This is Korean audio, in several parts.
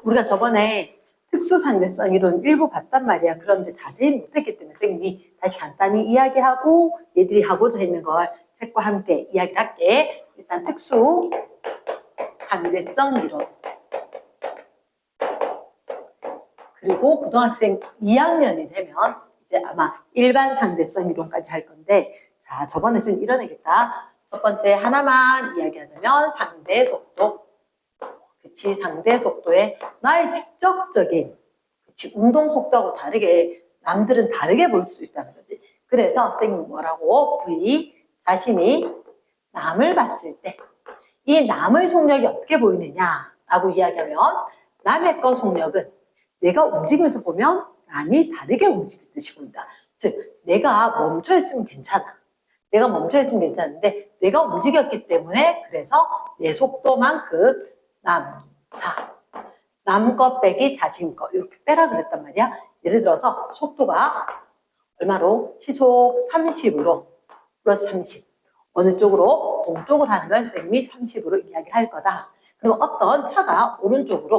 우리가 저번에 특수상대성 이론 일부 봤단 말이야. 그런데 자세히 못했기 때문에 선생님이 다시 간단히 이야기하고 얘들이 하고자 있는 걸 책과 함께 이야기를 할게. 일단 특수상대성 이론. 그리고 고등학생 2학년이 되면 이제 아마 일반 상대성 이론까지 할 건데, 자, 저번에 쓴 이런 얘기다. 첫 번째 하나만 이야기하자면 상대 속도. 그치, 상대 속도에 나의 직접적인, 그치, 운동 속도하고 다르게 남들은 다르게 볼 수 있다는 거지. 그래서 선생님이 뭐라고? V 자신이 남을 봤을 때 이 남의 속력이 어떻게 보이느냐라고 이야기하면 남의 거 속력은 내가 움직이면서 보면 남이 다르게 움직이듯이 보인다. 즉, 내가 멈춰 있으면 괜찮아. 내가 멈춰 있으면 괜찮은데 내가 움직였기 때문에 그래서 내 속도만큼 남 거 빼기 자신 거 이렇게 빼라 그랬단 말이야. 예를 들어서 속도가 얼마로? 시속 30으로 플러스 30. 어느 쪽으로? 동쪽으로 하는 걸 선생님이 30으로 이야기할 거다. 그럼 어떤 차가 오른쪽으로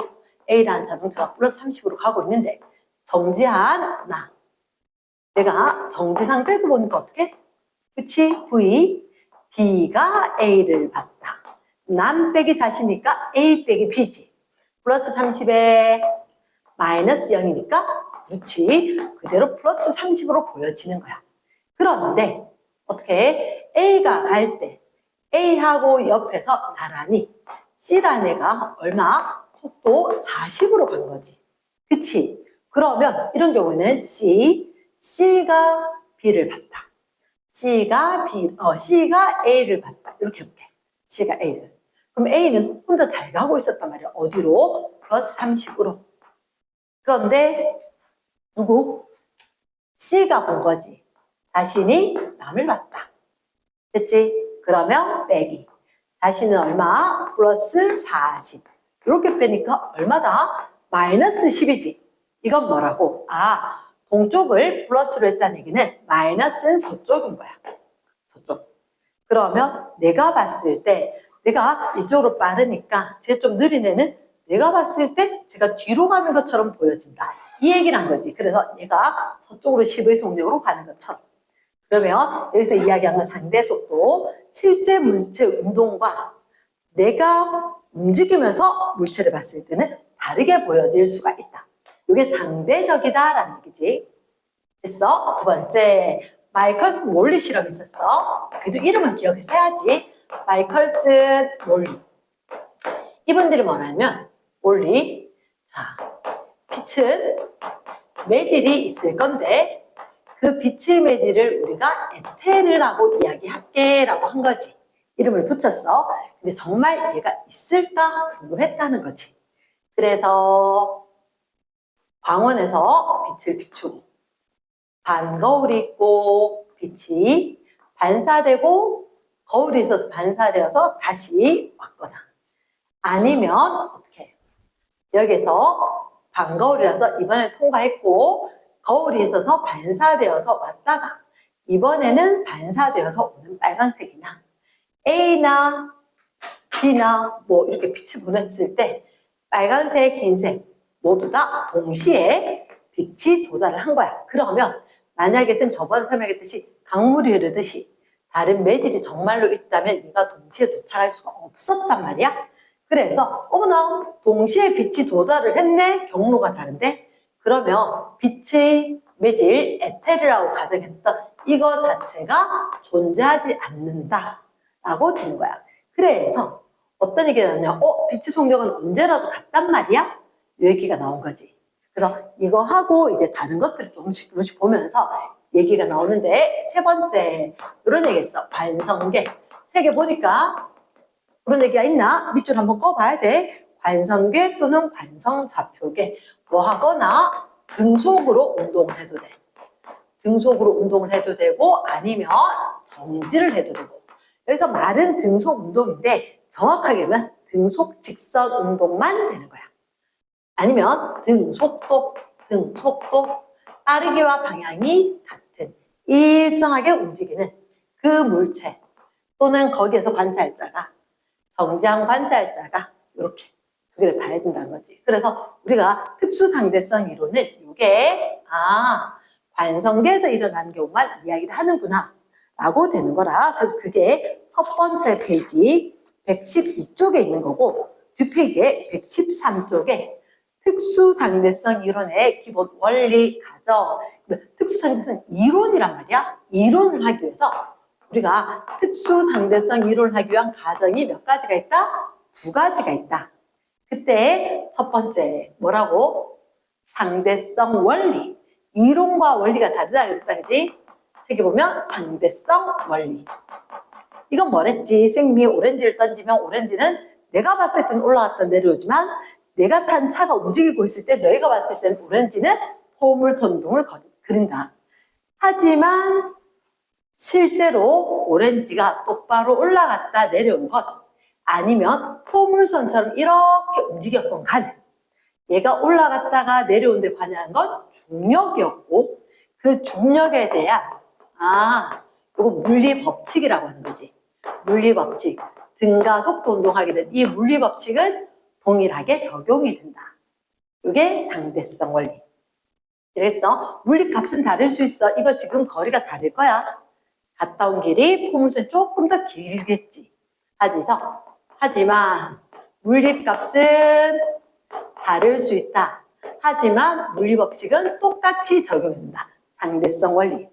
A라는 자동차가 플러스 30으로 가고 있는데 정지한 나. 내가 정지 상태에서 보니까 어떻게? 그치? V. B가 A를 봤다. 남 빼기 자시니까 A 빼기 B지. 플러스 30에 마이너스 0이니까 그렇지. 그대로 플러스 30으로 보여지는 거야. 그런데 어떻게 A가 갈 때 A하고 옆에서 나란히 C라는 애가 얼마? 속도 40으로 간 거지. 그치? 그러면 이런 경우에는 C가 B를 봤다. C가 A를 봤다. 이렇게 해볼게. C가 A를. 그럼 A는 혼자 잘 가고 있었단 말이야. 어디로? 플러스 30으로. 그런데 누구? C가 본 거지. 자신이 남을 봤다. 됐지? 그러면 빼기. 자신은 얼마? 플러스 40. 이렇게 빼니까 얼마다? 마이너스 10이지. 이건 뭐라고? 아, 동쪽을 플러스로 했다는 얘기는 마이너스는 서쪽인 거야. 서쪽. 그러면 내가 봤을 때 내가 이쪽으로 빠르니까 제가 좀 느린 애는 내가 봤을 때 제가 뒤로 가는 것처럼 보여진다. 이 얘기를 한 거지. 그래서 얘가 서쪽으로 10의 속력으로 가는 것처럼. 그러면 여기서 이야기하는 상대 속도, 실제 물체 운동과 내가 움직이면서 물체를 봤을 때는 다르게 보여질 수가 있다. 이게 상대적이다라는 얘기지. 됐어? 두 번째, 마이컬슨 몰리 실험이 있었어. 그래도 이름은 기억을 해야지. 마이컬슨 몰리. 이분들이 뭐냐면 몰리. 자, 빛은 매질이 있을 건데 그 빛의 매질을 우리가 에테르라고 이야기할게 라고 한 거지. 이름을 붙였어. 근데 정말 얘가 있을까 궁금했다는 거지. 그래서 광원에서 빛을 비추고 반거울이 있고 빛이 반사되고 거울이 있어서 반사되어서 다시 왔거나 아니면 어떻게 여기서 반거울이라서 이번에 통과했고 거울이 있어서 반사되어서 왔다가 이번에는 반사되어서 오는 빨간색이나 A나 B나 뭐 이렇게 빛을 보냈을 때 빨간색, 흰색 모두 다 동시에 빛이 도달을 한 거야. 그러면 만약에 쌤 저번에 설명했듯이 강물이 흐르듯이 다른 매질이 정말로 있다면 얘가 동시에 도착할 수가 없었단 말이야. 그래서 어머나 동시에 빛이 도달을 했네. 경로가 다른데 그러면 빛의 매질 에테르라고 가정했던 이거 자체가 존재하지 않는다라고 되는 거야. 그래서 어떤 얘기가 나왔냐? 빛의 속력은 언제라도 같단 말이야? 이 얘기가 나온 거지. 그래서 이거 하고 이제 다른 것들을 조금씩 보면서 얘기가 나오는데 세 번째 이런 얘기 했어. 관성계. 세 개 보니까 그런 얘기가 있나? 밑줄 한번 꺼봐야 돼. 관성계 또는 관성좌표계. 뭐 하거나 등속으로 운동을 해도 돼. 등속으로 운동을 해도 되고 아니면 정지를 해도 되고. 여기서 말은 등속 운동인데 정확하게 하면 등속 직선 운동만 되는 거야. 아니면 등속도, 빠르기와 방향이 같은 일정하게 움직이는 그 물체 또는 거기에서 관찰자가 정지한 관찰자가 이렇게 두 개를 봐야 된다는 거지. 그래서 우리가 특수상대성 이론은 이게 관성계에서 일어나는 경우만 이야기를 하는구나 라고 되는 거라. 그래서 그게 첫 번째 페이지 112쪽에 있는 거고 뒷페이지에 113쪽에 특수상대성 이론의 기본 원리, 가정, 특수상대성 이론이란 말이야. 이론을 하기 위해서 우리가 특수상대성 이론을 하기 위한 가정이 몇 가지가 있다? 두 가지가 있다. 그때 첫 번째 뭐라고? 상대성 원리. 이론과 원리가 다르다 그랬다, 그지? 책에 보면 상대성 원리. 이건 뭐랬지? 쌤이 오렌지를 던지면 오렌지는 내가 봤을 땐 올라갔다 내려오지만 내가 탄 차가 움직이고 있을 때 너희가 봤을 땐 오렌지는 포물선동을 그린다. 하지만 실제로 오렌지가 똑바로 올라갔다 내려온 것 아니면 포물선처럼 이렇게 움직였건 간에 얘가 올라갔다가 내려온 데 관여한 건 중력이었고 그 중력에 대한 이거 물리 법칙이라고 하는 거지. 물리 법칙. 등가 속도 운동하게 된 이 물리 법칙은 동일하게 적용이 된다. 이게 상대성 원리. 그래서 물리 값은 다를 수 있어. 이거 지금 거리가 다를 거야. 갔다 온 길이 포물선이 조금 더 길겠지. 하지만 물리 값은 다를 수 있다. 하지만 물리 법칙은 똑같이 적용된다. 상대성 원리.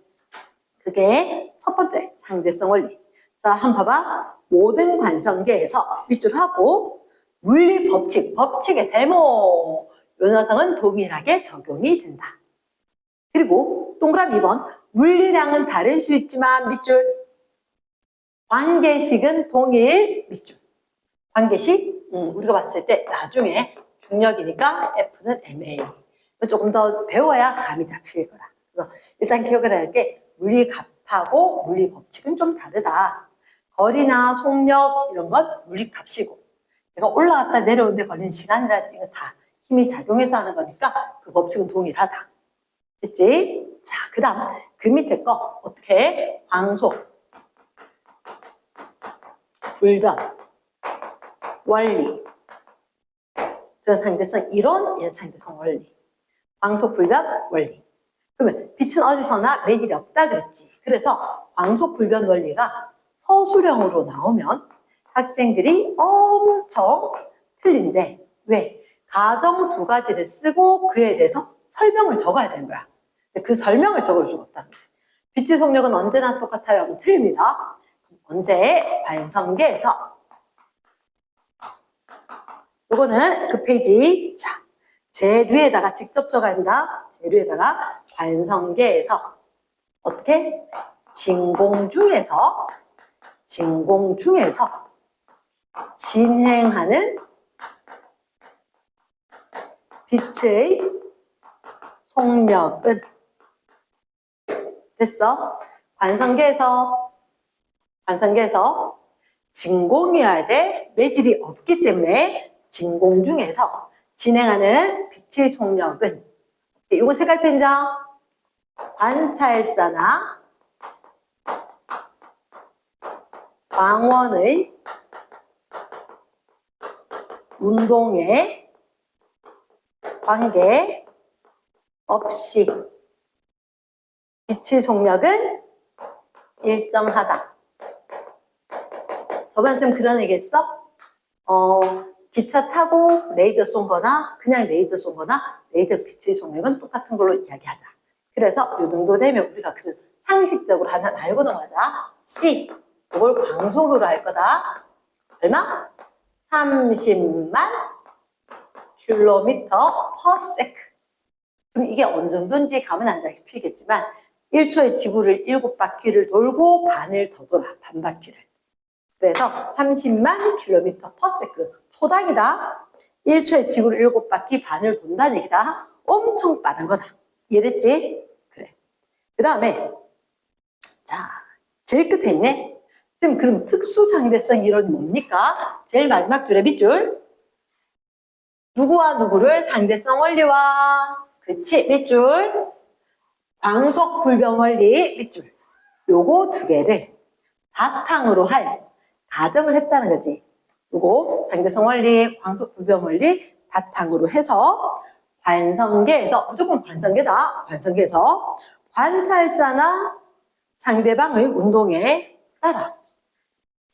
그게 첫 번째 상대성 원리. 자, 한번 봐봐. 모든 관성계에서 밑줄 하고 물리 법칙, 법칙의 세모 요 녀석은 동일하게 적용이 된다. 그리고 동그라미 2번 물리량은 다를 수 있지만 밑줄 관계식은 동일 밑줄. 관계식 우리가 봤을 때 나중에 중력이니까 F는 MA. 조금 더 배워야 감이 잡힐 거다. 그래서 일단 기억을 해야 할 게 물리 값하고 물리 법칙은 좀 다르다. 거리나 속력 이런 건 물리 값이고 내가 올라갔다 내려오는데 걸리는 시간이라든지 다 힘이 작용해서 하는 거니까 그 법칙은 동일하다. 됐지? 자, 그 다음 그 밑에 거 어떻게 해? 광속, 불변, 원리. 저 상대성 이론, 얘 상대성 원리. 광속, 불변, 원리. 그러면 빛은 어디서나 매질이 없다 그랬지. 그래서 광속, 불변, 원리가 서술형으로 나오면 학생들이 엄청 틀린데 왜? 가정 두 가지를 쓰고 그에 대해서 설명을 적어야 되는 거야. 근데 그 설명을 적을 수가 없다는 거지. 빛의 속력은 언제나 똑같아요 하면 틀립니다. 언제? 관성계에서. 요거는 그 페이지. 자, 재료에다가 직접 적어야 된다. 재료에다가 관성계에서 어떻게? 진공 중에서 진행하는 빛의 속력은 됐어? 관성계에서 진공이어야 돼. 매질이 없기 때문에 진공 중에서 진행하는 빛의 속력은 이거 색깔펜자 관찰자나 광원의 운동에 관계 없이 빛의 속력은 일정하다. 저번 쌤 그런 얘기 했어? 기차 타고 레이저 쏜 거나 그냥 레이저 쏜 거나 레이저 빛의 속력은 똑같은 걸로 이야기하자. 그래서 이 정도 되면 우리가 그 상식적으로 하나 알고 넘어가자. C. 이걸 광속으로 할 거다. 얼마? 30만 킬로미터 per sec. 그럼 이게 어느 정도인지 감은 안 잡히겠지만 1초에 지구를 7바퀴를 돌고 반을 더 돌아. 반바퀴를. 그래서 30만 킬로미터 per sec. 초당이다. 1초에 지구를 7바퀴 반을 돈다는 얘기다. 엄청 빠른 거다. 이해됐지? 그래. 그 다음에 자, 제일 끝에 있네. 쌤, 그럼 특수상대성 이론이 뭡니까? 제일 마지막 줄에 밑줄. 누구와 누구를 상대성 원리와 그치 밑줄. 광속 불변 원리 밑줄. 요거 두 개를 바탕으로 할 가정을 했다는 거지. 요거 상대성 원리, 광속 불변 원리 바탕으로 해서 관성계에서, 무조건 관성계다. 관성계에서 관찰자나 상대방의 운동에 따라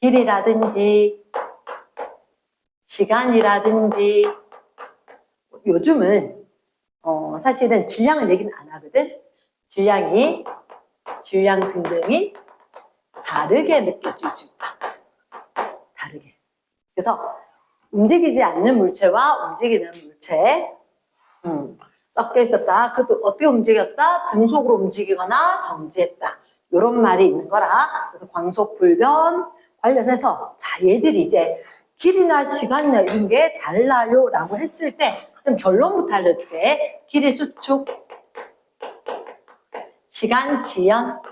길이라든지 시간이라든지, 요즘은 사실은 질량을 얘기는 안 하거든. 질량 등등이 다르게 느껴질 수 있다. 다르게. 그래서 움직이지 않는 물체와 움직이는 물체, 섞여 있었다. 그것도 어떻게 움직였다? 등속으로 움직이거나 정지했다. 이런 말이 있는 거라. 그래서 광속 불변 관련해서, 자, 얘들이 이제 길이나 시간이나 이런 게 달라요 라고 했을 때 좀 결론부터 알려줄게. 길이 수축, 시간 지연,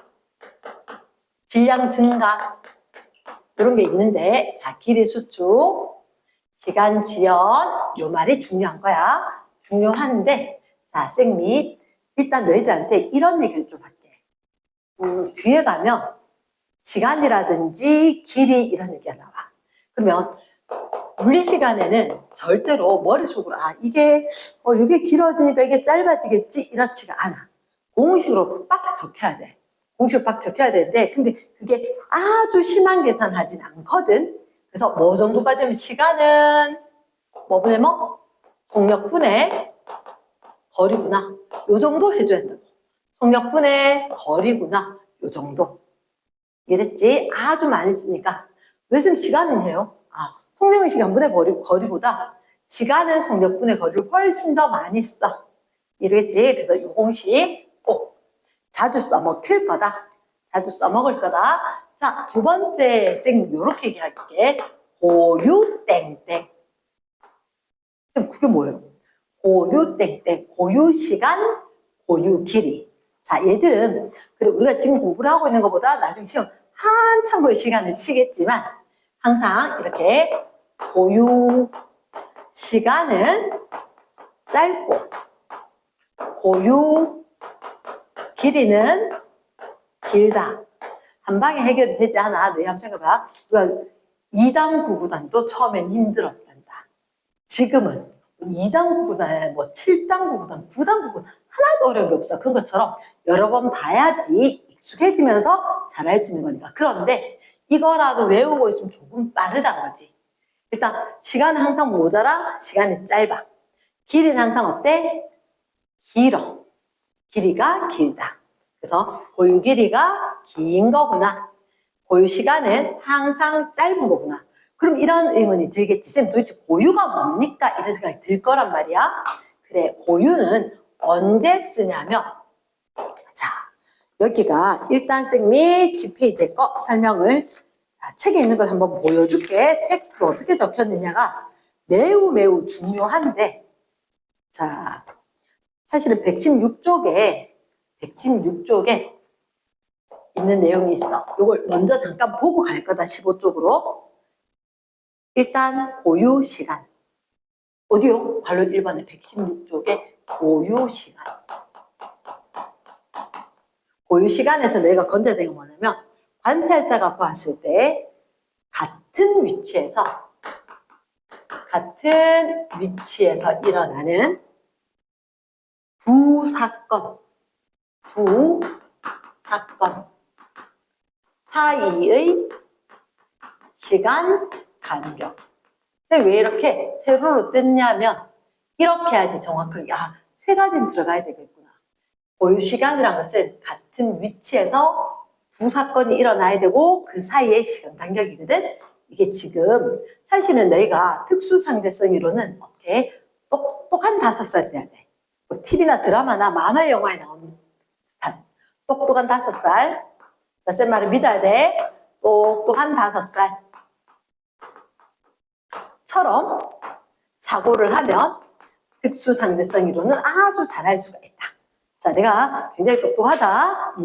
질량 증가, 이런 게 있는데, 자, 길이 수축, 시간 지연, 요 말이 중요한 거야. 중요한데, 자, 쌤이 일단 너희들한테 이런 얘기를 좀 할게. 뒤에 가면 시간이라든지 길이 이런 얘기가 나와. 그러면 물리 시간에는 절대로 머릿속으로 이게 길어지니까 이게 짧아지겠지 이렇지가 않아. 공식으로 빡 적혀야 돼. 공식으로 빡 적혀야 되는데, 근데 그게 아주 심한 계산하진 않거든. 그래서 뭐 정도까지 하면 시간은 뭐분의 뭐? 속력분의 거리구나. 요 정도 해줘야 된다고. 속력분의 거리구나. 요 정도. 이해됐지? 아주 많이 쓰니까. 왜 지금 시간은 해요? 속력은 시간분의 거리보다 시간은 속력분의 거리를 훨씬 더 많이 써. 이러겠지? 그래서 이 공식 꼭 자주 써먹힐 거다. 자주 써먹을 거다. 자, 두 번째 쌤 요렇게 얘기할게. 고유 땡땡. 그럼 그게 뭐예요? 고유 땡땡. 고유 시간, 고유 길이. 자, 얘들은 그리고 우리가 지금 공부를 하고 있는 것보다 나중에 시험 한참 후에 시간을 치겠지만 항상 이렇게 고유 시간은 짧고 고유 길이는 길다. 한 방에 해결이 되지 않아. 너희 한번 생각해봐. 우리가 2단 구구단도 처음엔 힘들었단다. 지금은 2단 구구단에 뭐 7단 구구단, 9단 구구단 하나도 어려운 게 없어. 그런 것처럼 여러 번 봐야지 익숙해지면서 잘할 수 있는 거니까. 그런데 이거라도 외우고 있으면 조금 빠르다는 거지. 일단 시간은 항상 모자라, 시간이 짧아. 길이는 항상 어때? 길어. 길이가 길다. 그래서 고유 길이가 긴 거구나. 고유 시간은 항상 짧은 거구나. 그럼 이런 의문이 들겠지. 쌤, 도대체 고유가 뭡니까? 이런 생각이 들 거란 말이야. 그래, 고유는 언제 쓰냐면, 자, 여기가 일단 쌤이 뒷페이지에 거 설명을, 자, 책에 있는 걸 한번 보여줄게. 텍스트로 어떻게 적혔느냐가 매우 매우 중요한데, 자, 사실은 116쪽에 있는 내용이 있어. 이걸 먼저 잠깐 보고 갈 거다, 15쪽으로. 일단 고유 시간. 어디요? 바로 1번에 116쪽에 고유 시간. 고유 시간에서 내가 건져야 되는 게 뭐냐면, 관찰자가 보았을 때 같은 위치에서 일어나는 두 사건 사이의 시간 간격. 근데 왜 이렇게 세로로 뗐냐면, 이렇게 해야지 정확하게, 세 가지는 들어가야 되겠구나. 고유 시간이란 것은 같은 위치에서 두 사건이 일어나야 되고 그 사이의 시간 간격이거든. 이게 지금 사실은 너희가 특수상대성으로는 어떻게 똑똑한 5살이 돼야 돼. 뭐 TV나 드라마나 만화 영화에 나오는 듯한 똑똑한 5살. 쌤 말을 믿어야 돼. 똑똑한 5살. 처럼 사고를 하면 특수상대성으로는 아주 잘할 수가 있다. 자, 내가 굉장히 똑똑하다.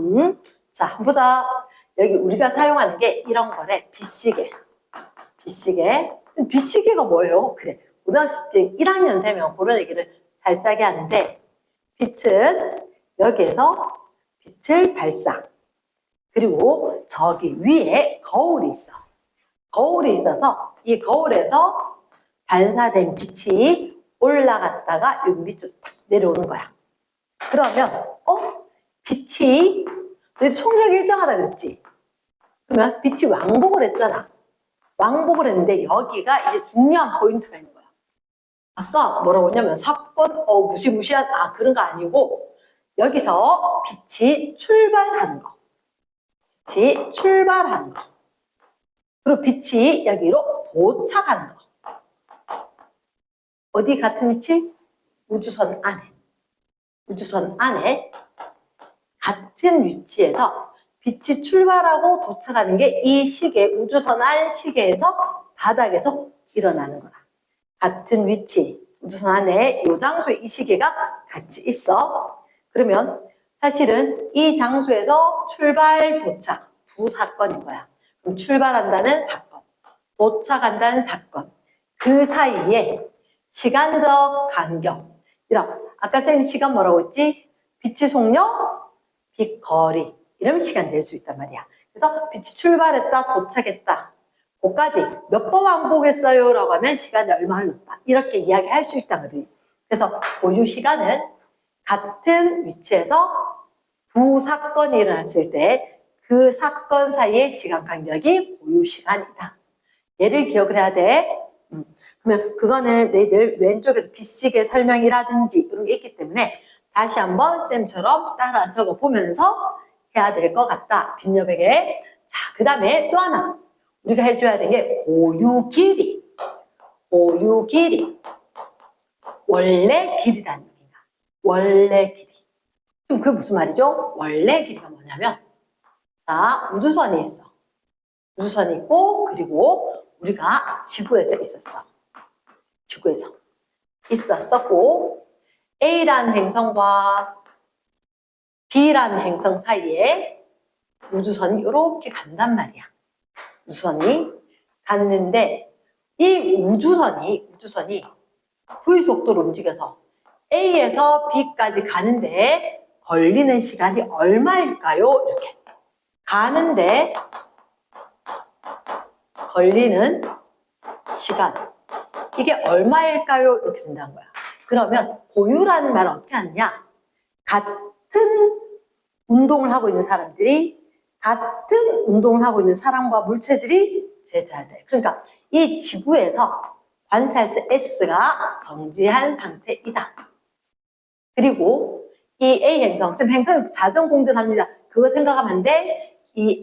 자, 한번 보자. 여기 우리가 사용하는 게 이런 거래. 빗시계. 빗시계가 뭐예요? 그래. 고등학생 때 1학년 되면 그런 얘기를 살짝 하는데, 빛은 여기에서 빛을 발사. 그리고 저기 위에 거울이 있어. 거울이 있어서 이 거울에서 반사된 빛이 올라갔다가 여기 밑으로 내려오는 거야. 그러면 빛이 속력이 일정하다 그랬지? 그러면 빛이 왕복을 했잖아. 왕복을 했는데 여기가 이제 중요한 포인트가 있는 거야. 아까 뭐라고 했냐면 사건 무시무시한 그런 거 아니고 여기서 빛이 출발하는 거. 빛이 출발하는 거. 그리고 빛이 여기로 도착하는 거. 어디 같은 위치? 우주선 안에. 우주선 안에 같은 위치에서 빛이 출발하고 도착하는 게 이 시계, 우주선 안 시계에서 바닥에서 일어나는 거다. 같은 위치, 우주선 안에 이 장소에 이 시계가 같이 있어. 그러면 사실은 이 장소에서 출발, 도착 두 사건인 거야. 그럼 출발한다는 사건, 도착한다는 사건, 그 사이에 시간적 간격. 아까 쌤 시간 뭐라고 했지? 빛의 속력, 빛 거리. 이러면 시간 잴 수 있단 말이야. 그래서 빛이 출발했다, 도착했다. 그까지 몇 번 왕복했어요? 라고 하면 시간이 얼마 흘렀다. 이렇게 이야기할 수 있단 말이야. 그래서 고유 시간은 같은 위치에서 두 사건이 일어났을 때 그 사건 사이의 시간 간격이 고유 시간이다. 얘를 기억을 해야 돼. 그러면 그거는 너희들 왼쪽에도 빛시계 설명이라든지 이런 게 있기 때문에 다시 한번 쌤처럼 따라 적어보면서 해야 될 것 같다. 빈여백에. 자, 그 다음에 또 하나 우리가 해줘야 되는 게 고유 길이. 고유 길이. 원래 길이라는 얘기가. 원래 길이. 그럼 그게 무슨 말이죠? 원래 길이가 뭐냐면 자, 우주선이 있어. 우주선이 있고 그리고 우리가 지구에서 있었어. 지구에서 있었었고 A라는 행성과 B라는 행성 사이에 우주선이 이렇게 간단 말이야. 우주선이 갔는데 이 우주선이 V 속도로 움직여서 A에서 B까지 가는데 걸리는 시간이 얼마일까요? 이렇게 가는데 걸리는 시간 이게 얼마일까요? 이렇게 된다는 거야. 그러면 고유라는 말은 어떻게 하느냐? 같은 운동을 하고 있는 사람들이 같은 운동을 하고 있는 사람과 물체들이 제자야 돼. 그러니까 이 지구에서 관찰대 S가 정지한 상태이다. 그리고 이 A 행성, 지금 행성이 자전 공전합니다. 그거 생각하면 안 돼. 이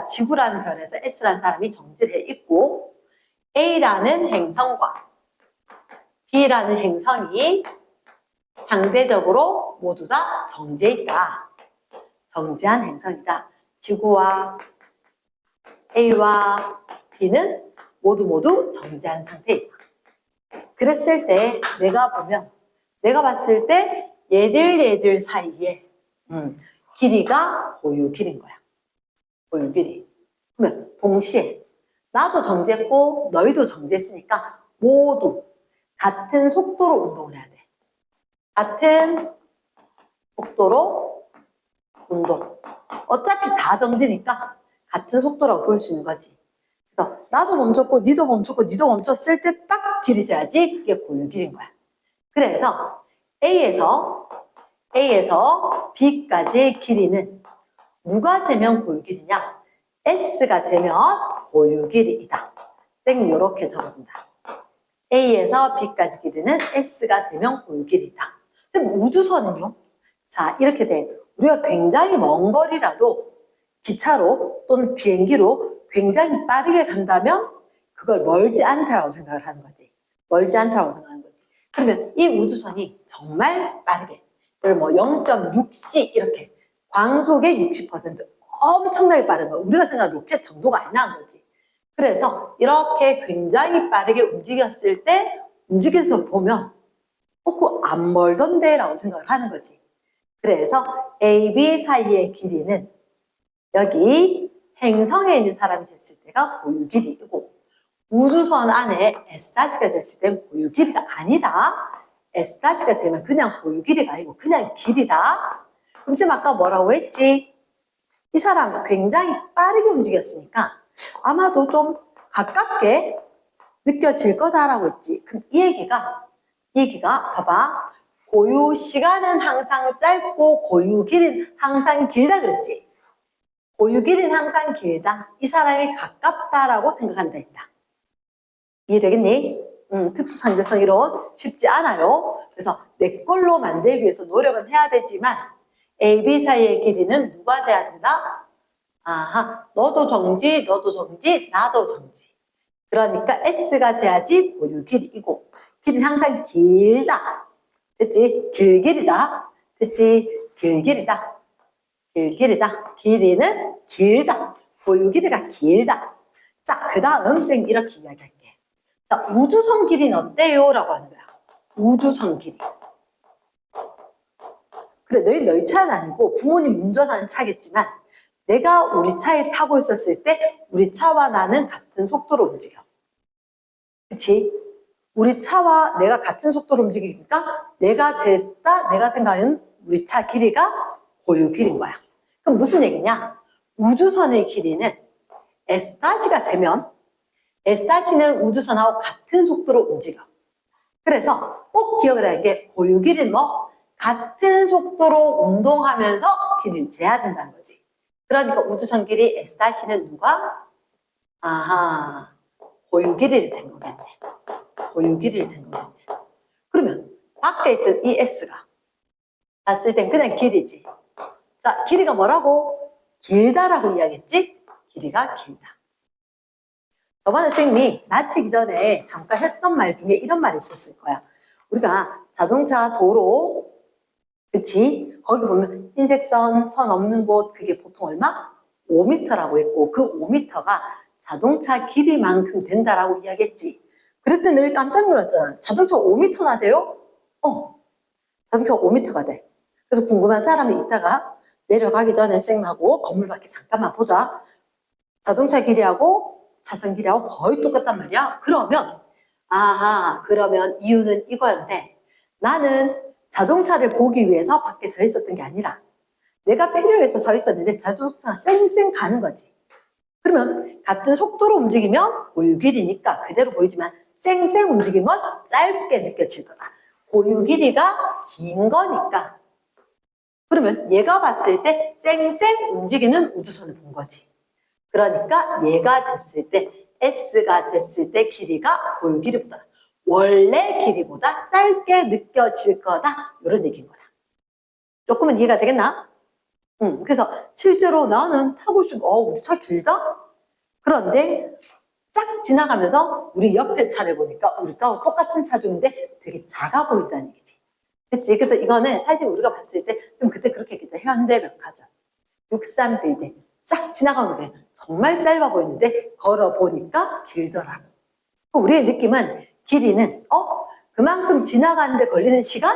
지구라는 별에서 S라는 사람이 정지를 해 있고 A라는 행성과 B라는 행성이 상대적으로 모두 다 정지해 있다. 정지한 행성이다. 지구와 A와 B는 모두 정지한 상태이다. 그랬을 때 내가 봤을 때 얘들 사이에 길이가 고유 길인 거야. 고유 길이. 그러면 동시에 나도 정지했고 너희도 정지했으니까 모두 같은 속도로 운동을 해야 돼. 같은 속도로 운동. 어차피 다 정지니까 같은 속도라고 볼 수 있는 거지. 그래서 나도 멈췄고 니도 멈췄고 니도 멈췄을 때 딱 길이 재야지 그게 고유 길인 거야. 그래서 A에서 B까지의 길이는 누가 재면 고유 길이냐? S가 재면 고유 길이이다. 쌤이 이렇게 적어준다. A에서 B까지 길이는 S가 재면 고유 길이다. 쌤 우주선은요? 자 이렇게 돼. 우리가 굉장히 먼 거리라도 기차로 또는 비행기로 굉장히 빠르게 간다면 그걸 멀지 않다라고 생각을 하는 거지. 멀지 않다라고 생각하는 거지. 그러면 이 우주선이 정말 빠르게 0.6C 이렇게 광속의 60% 엄청나게 빠른 거야. 우리가 생각하는 로켓 정도가 아니라는 거지. 그래서 이렇게 굉장히 빠르게 움직였을 때 움직여서 보면 그 안 멀던데 라고 생각을 하는 거지. 그래서 A, B 사이의 길이는 여기 행성에 있는 사람이 됐을 때가 고유 길이이고 우주선 안에 S-가 됐을 땐 고유 길이가 아니다. S-가 되면 그냥 고유 길이가 아니고 그냥 길이다. 그럼 쌤 아까 뭐라고 했지? 이 사람 굉장히 빠르게 움직였으니까 아마도 좀 가깝게 느껴질 거다라고 했지. 그럼 이 얘기가 봐봐. 고유 시간은 항상 짧고 고유 길이는 항상 길다 그랬지. 고유 길이는 항상 길다. 이 사람이 가깝다라고 생각한다 했다. 이해되겠니? 특수상대성 이론 쉽지 않아요. 그래서 내 걸로 만들기 위해서 노력은 해야 되지만 A, B 사이의 길이는 누가 돼야 된다? 아하, 너도 정지, 너도 정지, 나도 정지. 그러니까 S가 돼야지 고유 길이고 길이는 항상 길다. 됐지? 길길이다. 됐지? 길길이다. 길길이다. 길이는 길다. 고유 길이가 길다. 자, 그 다음 쌤 이렇게 이야기할게. 자, 우주선 길이는 어때요? 라고 하는 거야. 우주선 길이. 그래, 너희 차는 아니고 부모님 운전하는 차겠지만 내가 우리 차에 타고 있었을 때 우리 차와 나는 같은 속도로 움직여. 그치? 우리 차와 내가 같은 속도로 움직이니까 내가 생각하는 우리 차 길이가 고유 길이인 거야. 그럼 무슨 얘기냐? 우주선의 길이는 S-가 되면 S-는 우주선하고 같은 속도로 움직여. 그래서 꼭 기억을 해야 게 고유 길이는 뭐? 같은 속도로 운동하면서 길이를 재야 된다는 거지. 그러니까 우주선 길이 S-는 누가? 아하, 고유 길이를 잰 거겠네. 고유 길이를 잰 거겠네. 그러면 밖에 있던 이 S가 봤을 땐 그냥 길이지. 자, 길이가 뭐라고? 길다라고 이야기했지? 길이가 길다. 저번에 선생님이 마치기 전에 잠깐 했던 말 중에 이런 말이 있었을 거야. 우리가 자동차 도로, 그치? 거기 보면 흰색 선 없는 곳, 그게 보통 얼마? 5m라고 했고, 그 5m가 자동차 길이만큼 된다라고 이야기했지. 그랬더니 늘 깜짝 놀랐잖아. 자동차 5m나 돼요? 자동차 5m가 돼. 그래서 궁금한 사람이 있다가 내려가기 전에 선생님하고 건물 밖에 잠깐만 보자. 자동차 길이하고 차선 길이하고 거의 똑같단 말이야. 그러면 이유는 이거였는데 나는 자동차를 보기 위해서 밖에 서 있었던 게 아니라 내가 필요해서 서 있었는데 자동차가 쌩쌩 가는 거지. 그러면 같은 속도로 움직이면 고유 길이니까 그대로 보이지만 쌩쌩 움직이면 짧게 느껴질 거다. 고유 길이가 긴 거니까. 그러면 얘가 봤을 때 쌩쌩 움직이는 우주선을 본 거지. 그러니까 얘가 쟀을 때 S가 쟀을 때 길이가 고유 길이보다 원래 길이보다 짧게 느껴질 거다. 이런 얘기인 거야. 조금은 이해가 되겠나? 그래서 실제로 나는 타고 있으면 우리 차 길다? 그런데 쫙 지나가면서 우리 옆에 차를 보니까 우리가 똑같은 차종인데 되게 작아 보인다는 얘기지. 그치? 그래서 이거는 사실 우리가 봤을 때 좀 그때 그렇게 얘기했죠. 현대백화점, 63빌딩 싹 지나가는 거예요. 정말 짧아 보이는데 걸어보니까 길더라고. 우리의 느낌은 길이는 그만큼 지나가는데 걸리는 시간?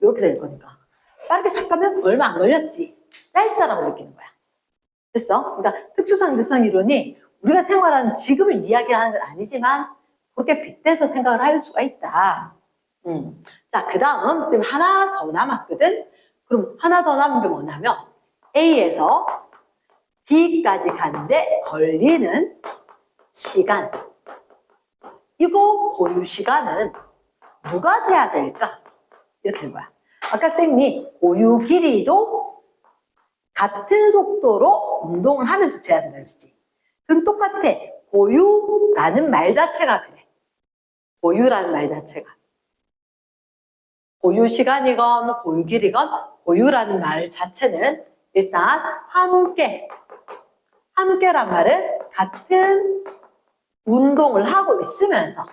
이렇게 될 거니까. 빠르게 싹 가면 얼마 안 걸렸지. 짧다라고 느끼는 거야. 됐어? 그러니까 특수상대성 이론이 우리가 생활하는 지금을 이야기하는 건 아니지만 그렇게 빗대서 생각을 할 수가 있다. 자, 그 다음 선생님 하나 더 남았거든. 그럼 하나 더 남은 게 뭐냐면 A에서 B까지 가는데 걸리는 시간. 이거 고유 시간은 누가 돼야 될까? 이렇게 된 거야. 아까 선생님이 고유 길이도 같은 속도로 운동을 하면서 재야된다 그랬지. 그럼 똑같아. 고유라는 말 자체가 그래. 고유라는 말 자체가. 고유 시간이건 고유 길이건 고유라는 말 자체는 일단 함께란 말은 같은 운동을 하고 있으면서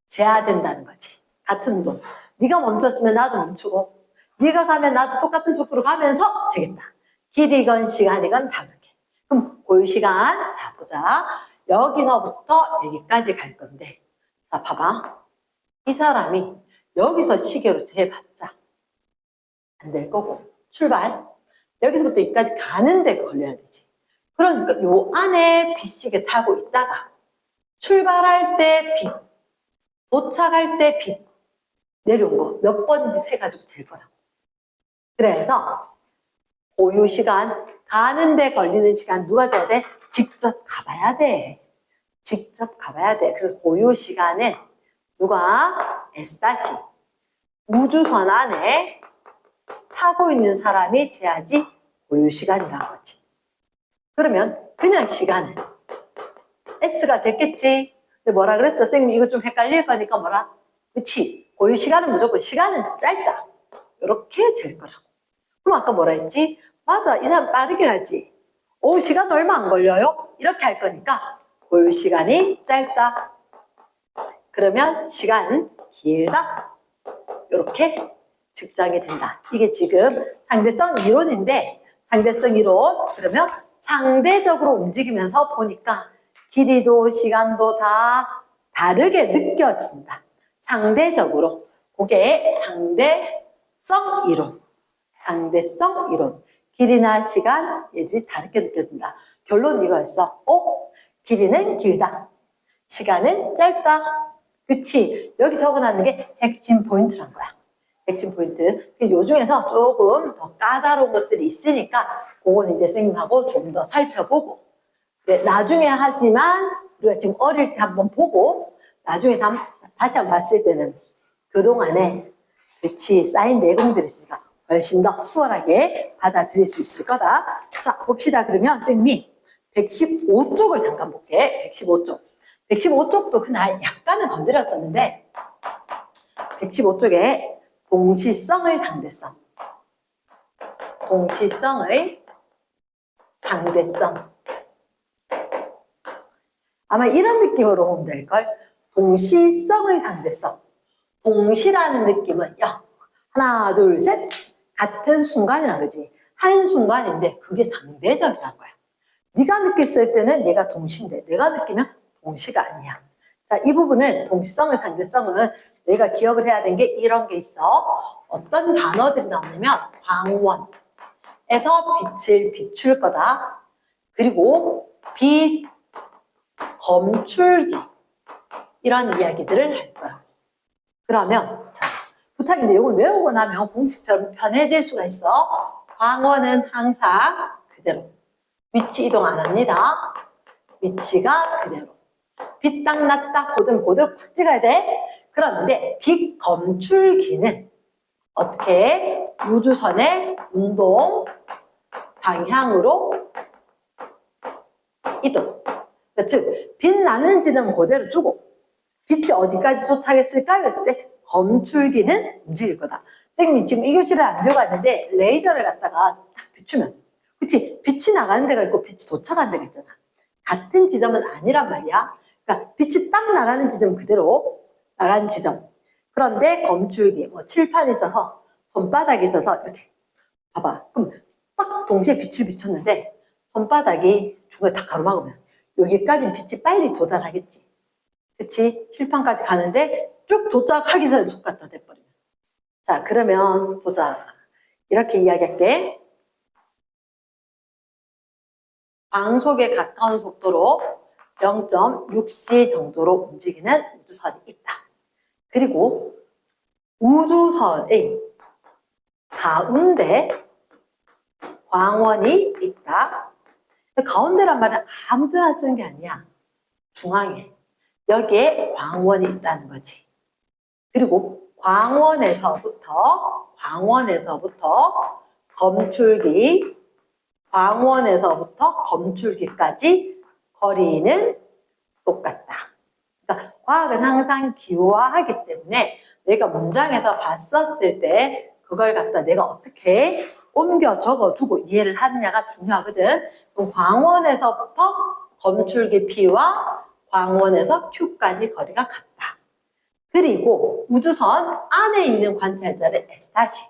재야 된다는 거지. 같은 운동. 네가 멈췄으면 나도 멈추고 네가 가면 나도 똑같은 속도로 가면서 재겠다. 길이건 시간이건 다르게. 그럼 고유 시간. 자, 보자. 여기서부터 여기까지 갈 건데 자, 봐봐. 이 사람이 여기서 시계로 재봤자 안 될 거고 출발. 여기서부터 여기까지 가는데 걸려야 되지. 그러니까 요 안에 빗시계 타고 있다가 출발할 때 빗, 도착할 때 빗, 내려온 거 몇 번인지 세가지고 잴 거라고. 그래서 고유 시간, 가는데 걸리는 시간 누가 돼야 돼? 직접 가봐야 돼. 직접 가봐야 돼. 그래서 고유 시간은 누가? S 다시 우주선 안에 타고 있는 사람이 재야지 고유 시간이라는 거지. 그러면 그냥 시간은 S가 됐겠지. 근데 뭐라 그랬어? 선생님 이거 좀 헷갈릴 거니까 뭐라? 그치. 고유 시간은 무조건 시간은 짧다. 이렇게 잴 거라고. 그럼 아까 뭐라 했지? 맞아. 이 사람 빠르게 가지. 오, 시간 얼마 안 걸려요? 이렇게 할 거니까 고유 시간이 짧다. 그러면 시간 길다. 이렇게 측정이 된다. 이게 지금 상대성 이론인데 상대성 이론 그러면 상대적으로 움직이면서 보니까 길이도 시간도 다 다르게 느껴진다. 상대적으로. 그게 상대성 이론. 상대성 이론. 길이나 시간 얘들이 다르게 느껴진다. 결론 이거였어. 길이는 길다. 시간은 짧다. 그치? 여기 적어놨는 게 핵심 포인트란 거야. 핵심 포인트. 요 중에서 조금 더 까다로운 것들이 있으니까 그건 이제 선생님하고 좀 더 살펴보고 나중에 하지만 우리가 지금 어릴 때 한번 보고 나중에 다시 한번 봤을 때는 그동안에 그치 쌓인 내공들이 있으니까 훨씬 더 수월하게 받아들일 수 있을 거다. 자 봅시다. 그러면 선생님이 115쪽을 잠깐 볼게. 115쪽. 115쪽도 그날 약간은 건드렸었는데 115쪽에 동시성의 상대성. 동시성의 상대성. 아마 이런 느낌으로 보면 될걸. 동시성의 상대성. 동시라는 느낌은 하나 둘 셋 같은 순간이란 거지. 한 순간인데 그게 상대적이란 거야. 네가 느꼈을 때는 얘가 동시인데 내가 느끼면 동시가 아니야. 자, 이 부분은 동시성의 상대성은 내가 기억을 해야 되는 게 이런 게 있어. 어떤 단어들이 나오냐면 광원에서 빛을 비출 거다. 그리고 빛, 검출기 이런 이야기들을 할 거야. 그러면 자 부탁인데 이걸 외우고 나면 공식처럼 편해질 수가 있어. 광원은 항상 그대로. 위치 이동 안 합니다. 위치가 그대로. 빛 딱 났다 고든 그대로 탁 찍어야 돼. 그런데 빛 검출기는 어떻게 우주선의 운동 방향으로 이동. 즉, 빛 나는 지점은 그대로 두고 빛이 어디까지 도착했을까요? 했을 때 검출기는 움직일 거다. 선생님이 지금 이 교실에 안 들어갔는데 레이저를 갖다가 딱 비추면 그치? 빛이 나가는 데가 있고 빛이 도착하는 데가 있잖아. 같은 지점은 아니란 말이야. 그러니까 빛이 딱 나가는 지점은 그대로 나가는 지점. 그런데 검출기, 칠판이 있어서 손바닥이 있어서 이렇게 봐봐. 그럼 딱 동시에 빛을 비췄는데 손바닥이 중간에 탁 가로막으면 여기까지는 빛이 빨리 도달하겠지. 그치? 칠판까지 가는데 쭉 도착하기 전에 속 갖다 대버리면. 자, 그러면 보자. 이렇게 이야기할게. 광속에 가까운 속도로 0.6c 정도로 움직이는 우주선이 있다. 그리고 우주선의 가운데 광원이 있다. 가운데란 말은 아무 데나 쓰는 게 아니야. 중앙에. 여기에 광원이 있다는 거지. 그리고 광원에서부터 검출기, 광원에서부터 검출기까지 거리는 똑같다. 그러니까 과학은 항상 기호화하기 때문에 내가 문장에서 봤었을 때 그걸 갖다 내가 어떻게 옮겨 적어두고 이해를 하느냐가 중요하거든. 그럼 광원에서부터 검출기 P와 광원에서 Q까지 거리가 같다. 그리고 우주선 안에 있는 관찰자는 S 다시.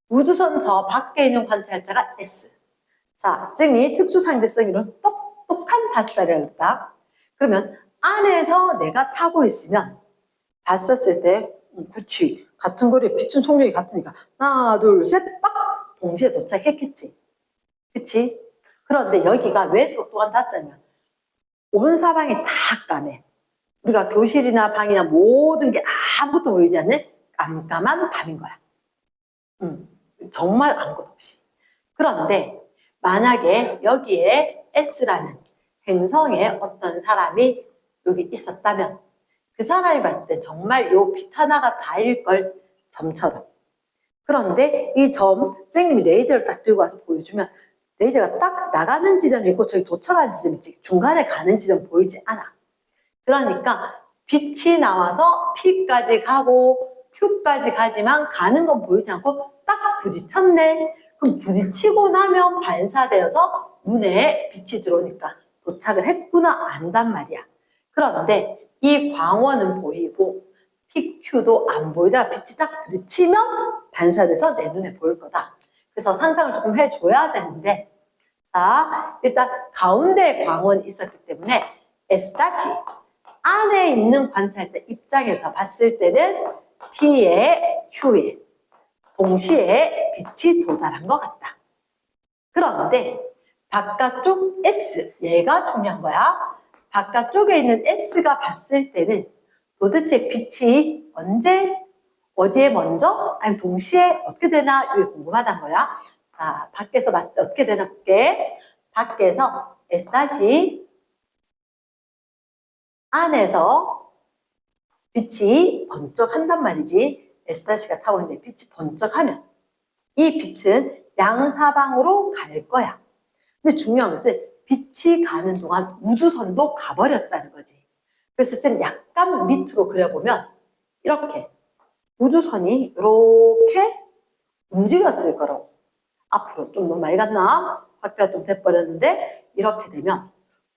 우주선 저 밖에 있는 관찰자가 S. 자, 선생님이 특수상대성 이론 똑똑한 다스다리라고 했다. 그러면 안에서 내가 타고 있으면 봤었을 때 그치. 같은 거리에 비춘 속력이 같으니까 하나, 둘, 셋, 빡! 동시에 도착했겠지. 그치? 그런데 여기가 왜 똑똑한 다스다리냐면 온 사방이 다 까매. 우리가 교실이나 방이나 모든 게 아무것도 보이지 않는 깜깜한 밤인 거야. 정말 아무것도 없이. 그런데 만약에 여기에 S라는 행성에 어떤 사람이 여기 있었다면 그 사람이 봤을 때 정말 요 빛 하나가 다일 걸, 점처럼. 그런데 이 점, 선생님이 레이저를 딱 들고 와서 보여주면 레이저가 딱 나가는 지점이 있고 저기 도착하는 지점이 있지, 중간에 가는 지점 보이지 않아. 그러니까 빛이 나와서 P까지 가고 Q까지 가지만 가는 건 보이지 않고 딱 부딪혔네. 그럼 부딪히고 나면 반사되어서 눈에 빛이 들어오니까 도착을 했구나 안단 말이야. 그런데 이 광원은 보이고 PQ도 안 보이다가 빛이 딱 부딪히면 반사돼서 내 눈에 보일 거다. 그래서 상상을 조금 해줘야 되는데, 자, 일단 가운데에 광원이 있었기 때문에 S- 안에 있는 관찰자 입장에서 봤을 때는 P에 Q에 동시에 빛이 도달한 것 같다. 그런데 바깥쪽 S, 얘가 중요한 거야. 바깥쪽에 있는 S가 봤을 때는 도대체 빛이 언제, 어디에 먼저, 아니면 동시에 어떻게 되나, 이게 궁금하단 거야. 자, 밖에서 봤을 때 어떻게 되나 볼게. 밖에서 S- 안에서 빛이 번쩍한단 말이지. S-가 타고 있는데 빛이 번쩍하면 이 빛은 양사방으로 갈 거야. 근데 중요한 것은 빛이 가는 동안 우주선도 가버렸다는 거지. 그래서 쌤 약간 밑으로 그려보면 이렇게 우주선이 이렇게 움직였을 거라고. 앞으로 좀 너무 많이 갔나? 확대가 좀 돼버렸는데 이렇게 되면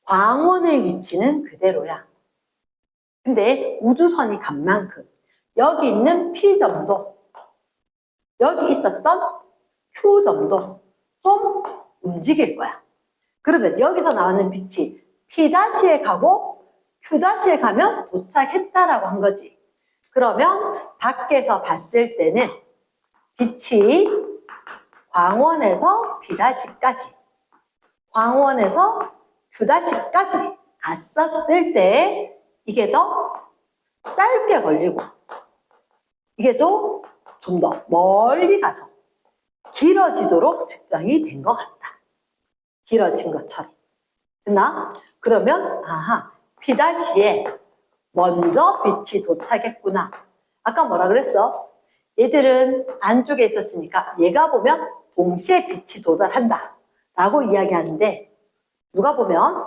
광원의 위치는 그대로야. 근데 우주선이 간 만큼 여기 있는 P점도, 여기 있었던 Q점도 좀 움직일 거야. 그러면 여기서 나오는 빛이 P-에 가고 Q-에 가면 도착했다라고 한 거지. 그러면 밖에서 봤을 때는 빛이 광원에서 P-까지, 광원에서 Q-까지 갔었을 때 이게 더 짧게 걸리고 이게 또 좀 더 멀리 가서 길어지도록 측정이 된 것 같다. 길어진 것처럼. 됐나? 그러면 아하, P-에 먼저 빛이 도착했구나. 아까 뭐라 그랬어? 얘들은 안쪽에 있었으니까 얘가 보면 동시에 빛이 도달한다 라고 이야기하는데, 누가 보면,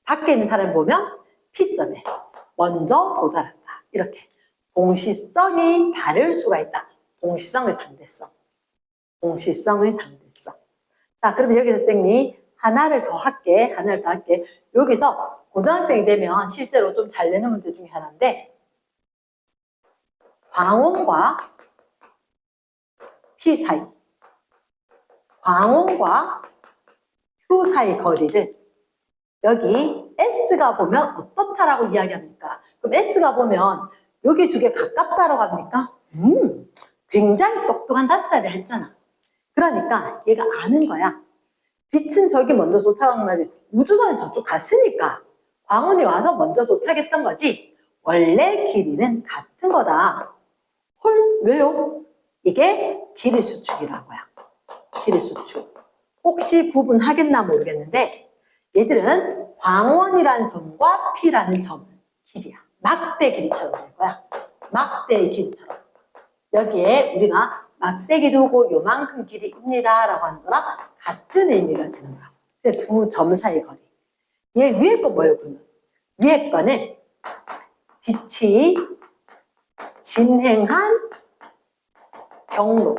밖에 있는 사람이 보면 P점에 먼저 도달한다. 이렇게 동시성이 다를 수가 있다. 동시성의 상대성. 동시성의 상대성. 자, 그럼 여기서 선생님이 하나를 더 할게. 여기서 고등학생이 되면 실제로 좀 잘 내는 문제 중에 하나인데, 광원과 P 사이, 광원과 Q 사이 거리를 여기 S가 보면 어떻다라고 이야기합니까? 그럼 S가 보면 여기 두 개 가깝다라고 합니까? 굉장히 똑똑한 5살을 했잖아. 그러니까 얘가 아는 거야. 빛은 저기 먼저 도착한 거지. 우주선이 저쪽 갔으니까 광원이 와서 먼저 도착했던 거지. 원래 길이는 같은 거다. 헐, 왜요? 이게 길이 수축이라고요. 길이 수축. 혹시 구분하겠나 모르겠는데 얘들은 광원이라는 점과 P라는 점 길이야. 막대 길이처럼 될 거야. 막대의 길이처럼. 여기에 우리가 막대기 두고 요만큼 길이입니다 라고 하는 거랑 같은 의미가 드는 거야. 두 점 사이 거리. 얘 위에 거 뭐예요, 그러면? 위에 거는 빛이 진행한 경로.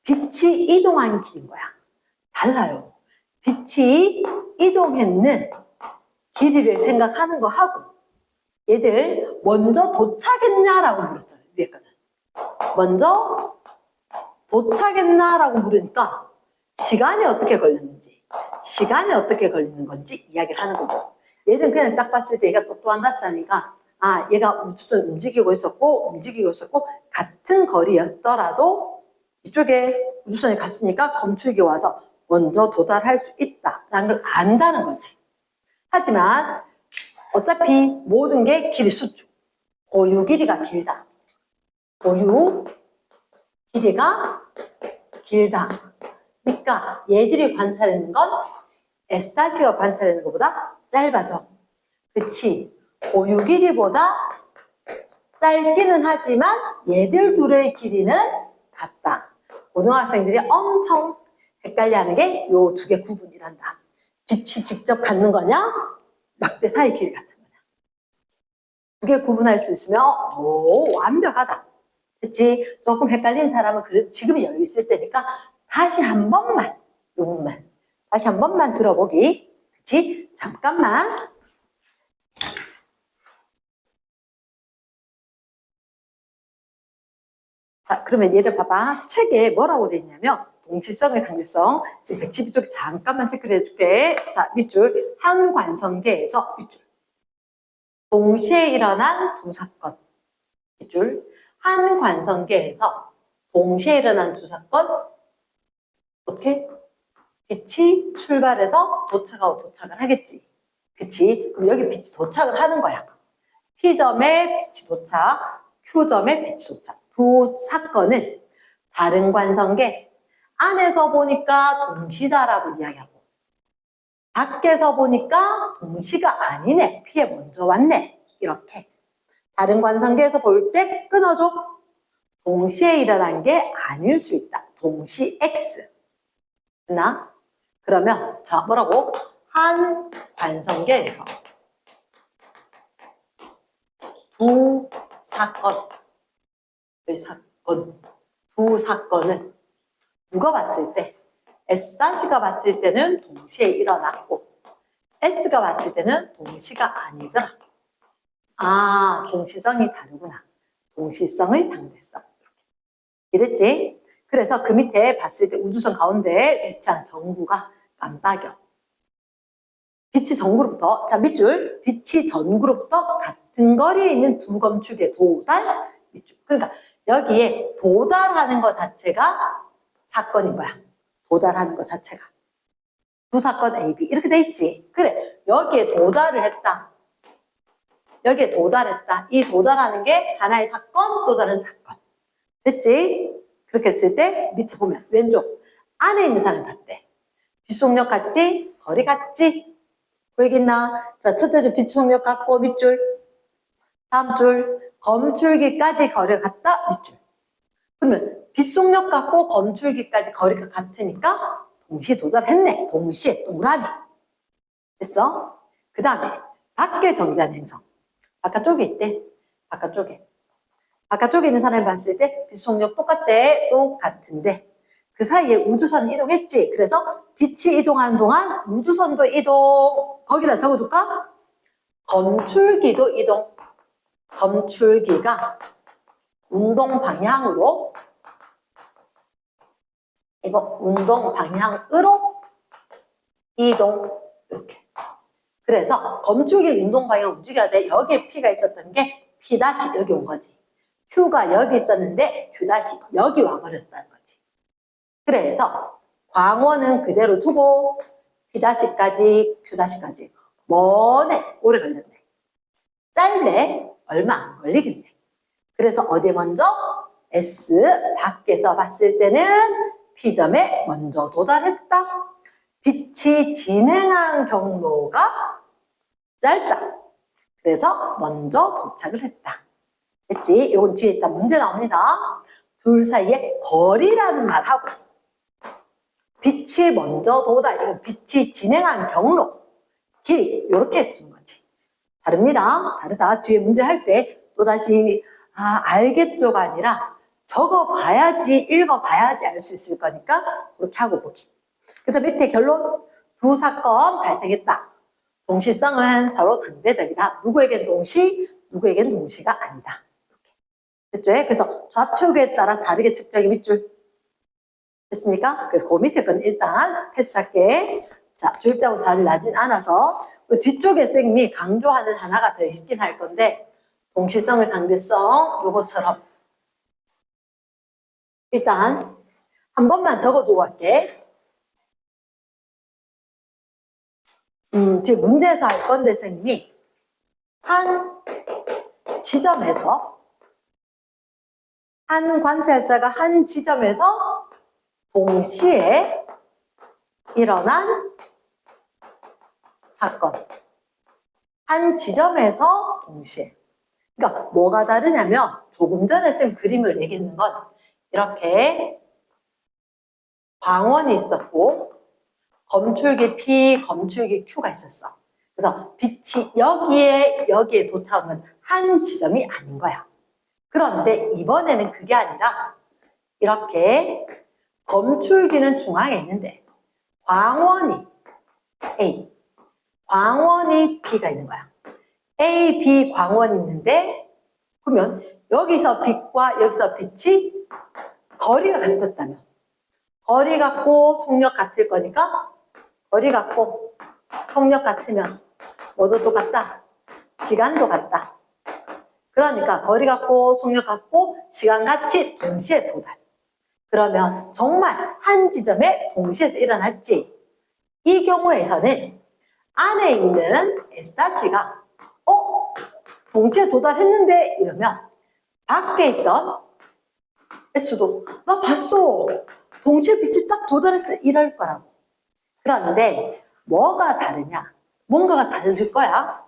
빛이 이동한 길인 거야. 달라요. 빛이 이동했는 길이를 생각하는 거 하고 얘들 먼저 도착했냐라고 물었잖아요. 위에 거는. 먼저 도착했나라고 물으니까 시간이 어떻게 걸렸는지, 시간이 어떻게 걸리는 건지 이야기를 하는 거고, 얘들은 그냥 딱 봤을 때 얘가 똑똑한 5살이니까 아, 얘가 우주선 움직이고 있었고 같은 거리였더라도 이쪽에 우주선이 갔으니까 검출기 와서 먼저 도달할 수 있다라는 걸 안다는 거지. 하지만 어차피 모든 게 길이 수축, 고유 길이가 길다. 고유 길이가 길다. 그러니까 얘들이 관찰하는 건 S'가 관찰하는 것보다 짧아져. 그치? 고유 길이보다 짧기는 하지만 얘들 둘의 길이는 같다. 고등학생들이 엄청 헷갈려하는 게 요 두 개 구분이란다. 빛이 직접 갖는 거냐? 막대 사이 길이 같은 거냐? 두 개 구분할 수 있으면 오 완벽하다. 그치? 조금 헷갈린 사람은 그래도 지금 여유 있을 때니까 다시 한 번만 요 부분만 다시 한 번만 들어보기. 그치? 잠깐만. 자, 그러면 얘를 봐봐. 책에 뭐라고 돼 있냐면 동시성의 상대성. 지금 112쪽에 잠깐만 체크를 해줄게. 자, 밑줄. 한 관성계에서 밑줄. 동시에 일어난 두 사건. 밑줄. 한 관성계에서 동시에 일어난 두 사건. 어떻게? 빛이 출발해서 도착을 하겠지. 그치? 그럼 여기 빛이 도착을 하는 거야. P점에 빛이 도착, Q점에 빛이 도착. 두 사건은 다른 관성계 안에서 보니까 동시다라고 이야기하고 밖에서 보니까 동시가 아니네. P에 먼저 왔네. 이렇게. 다른 관성계에서 볼 때 끊어줘. 동시에 일어난 게 아닐 수 있다. 동시 X. 됐나? 그러면 자 뭐라고? 한 관성계에서 두 사건. 두 사건은 누가 봤을 때 S'가 봤을 때는 동시에 일어났고 S가 봤을 때는 동시가 아니더라. 아, 동시성이 다르구나. 동시성의 상대성. 이랬지? 그래서 그 밑에 봤을 때 우주선 가운데에 위치한 전구가 깜빡여. 빛이 전구로부터, 자 밑줄, 빛이 전구로부터 같은 거리에 있는 두 검축의 도달, 밑줄. 그러니까 여기에 도달하는 것 자체가 사건인 거야. 도달하는 것 자체가. 두 사건 A, B 이렇게 돼 있지. 그래, 여기에 도달을 했다. 여기에 도달했다. 이 도달하는 게 하나의 사건, 또 다른 사건. 됐지? 그렇게 했을 때 밑에 보면 왼쪽 안에 있는 사람 같대. 빛속력 같지? 거리 같지? 보이겠나? 자, 첫째 줄 빛속력 같고 밑줄. 다음 줄 검출기까지 거리가 같다. 밑줄. 그러면 빛속력 같고 검출기까지 거리가 같으니까 동시에 도달했네. 동시에 동그라미. 됐어? 그 다음에 밖에 정지한 행성. 바깥쪽에 있대. 바깥쪽에 있는 사람이 봤을 때 빛속력 똑같대. 똑같은데 그 사이에 우주선이 이동했지. 그래서 빛이 이동하는 동안 우주선도 이동. 거기다 적어줄까? 검출기도 이동. 검출기가 운동 방향으로 이동. 이렇게. 그래서 검출기 운동 방향 움직여야 돼. 여기에 P가 있었던 게 P- 여기 온 거지. Q가 여기 있었는데 Q- 여기 와버렸다는 거지. 그래서 광원은 그대로 두고 P-까지 Q-까지 머네. 오래 걸렸네. 짧네. 얼마 안 걸리겠네. 그래서 어디 먼저? S 밖에서 봤을 때는 P점에 먼저 도달했다. 빛이 진행한 경로가 짧다. 그래서 먼저 도착을 했다. 됐지? 이건 뒤에 있다 문제 나옵니다. 둘 사이에 거리라는 말하고 빛이 먼저 도달, 이건 빛이 진행한 경로, 길이 이렇게 해주는 거지. 다릅니다. 다르다. 뒤에 문제 할 때 또다시 알겠죠가 아니라 적어봐야지, 읽어봐야지 알 수 있을 거니까 그렇게 하고 보기. 그래서 밑에 결론, 두 사건 발생했다. 동시성은 서로 상대적이다. 누구에겐 동시, 누구에겐 동시가 아니다. 이렇게. 됐죠? 그래서 좌표계에 따라 다르게 측정이 밑줄. 됐습니까? 그래서 그 밑에 건 일단 패스할게. 자, 주입자하고 잘 나진 않아서 그 뒤쪽에 쌤이 강조하는 하나가 더 있긴 할 건데 동시성의 상대성 요것처럼 일단 한 번만 적어두고 갈게. 지금 문제에서 할 건데 선생님이 한 지점에서 한 관찰자가 한 지점에서 동시에 일어난 사건. 한 지점에서 동시에. 그러니까 뭐가 다르냐면 조금 전에 쓴 그림을 얘기했는 건 이렇게 광원이 있었고 검출기 P, 검출기 Q가 있었어. 그래서 빛이 여기에 도착은 한 지점이 아닌 거야. 그런데 이번에는 그게 아니라 이렇게 검출기는 중앙에 있는데 광원이 A, 광원이 B가 있는 거야. A, B 광원이 있는데 그러면 여기서 빛과 여기서 빛이 거리가 같았다면 거리 같고 속력 같을 거니까 거리 같고 속력 같으면 뭐도 똑같다? 시간도 같다. 그러니까 거리 같고 속력 같고 시간 같이 동시에 도달. 그러면 정말 한 지점에 동시에 일어났지. 이 경우에서는 안에 있는 S-가 동시에 도달했는데 이러면 밖에 있던 S도 나 봤어. 동시에 빛이 딱 도달했어. 이럴 거라고. 그런데 뭐가 다르냐? 뭔가가 다를 거야.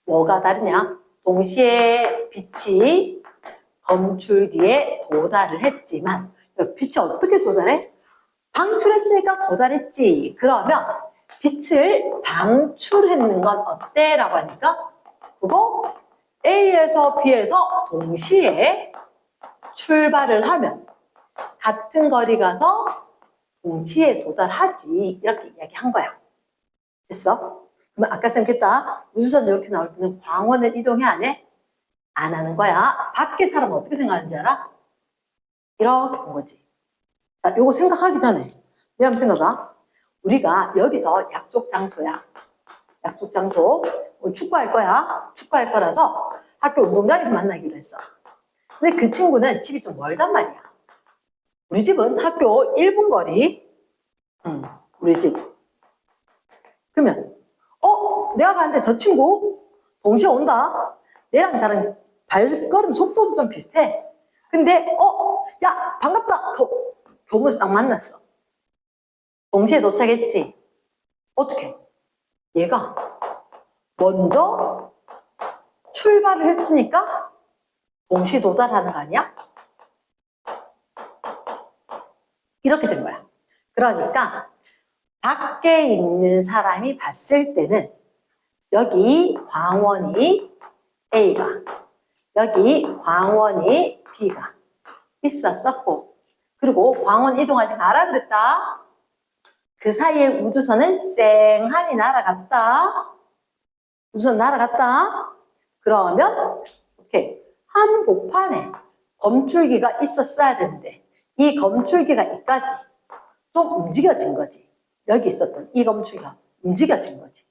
뭐가 다르냐? 동시에 빛이 검출기에 도달을 했지만 빛이 어떻게 도달해? 방출했으니까 도달했지. 그러면 빛을 방출했는 건 어때? 라고 하니까 그거 A에서 B에서 동시에 출발을 하면 같은 거리 가서 동시에 도달하지. 이렇게 이야기한 거야. 됐어? 그러면 아까 생각했다. 우주선 이렇게 나올 때는 광원을 이동해 안 해? 안 하는 거야. 밖에 사람은 어떻게 생각하는지 알아? 이렇게 본 거지. 자, 요거 생각하기 전에 내 한번 생각해봐. 우리가 여기서 약속 장소야. 약속 장소. 축구할 거야. 축구할 거라서 학교 운동장에서 만나기로 했어. 근데 그 친구는 집이 좀 멀단 말이야. 우리 집은 학교 1분 거리. 우리 집. 그러면 내가 가는데 저 친구 동시에 온다. 얘랑 저랑 발걸음 속도도 좀 비슷해. 근데 야 반갑다. 교문에서 딱 만났어. 동시에 도착했지. 어떻게? 얘가 먼저 출발을 했으니까 동시 도달하는 거 아니야? 이렇게 된 거야. 그러니까 밖에 있는 사람이 봤을 때는 여기 광원이 A가 여기 광원이 B가 있었었고 그리고 광원 이동하지 마라 그랬다. 그 사이에 우주선은 쌩하니 날아갔다. 우주선 날아갔다. 그러면 이렇게 한복판에 검출기가 있었어야 되는데 이 검출기가 이까지 좀 움직여진 거지. 여기 있었던 이 검출기가 움직여진 거지.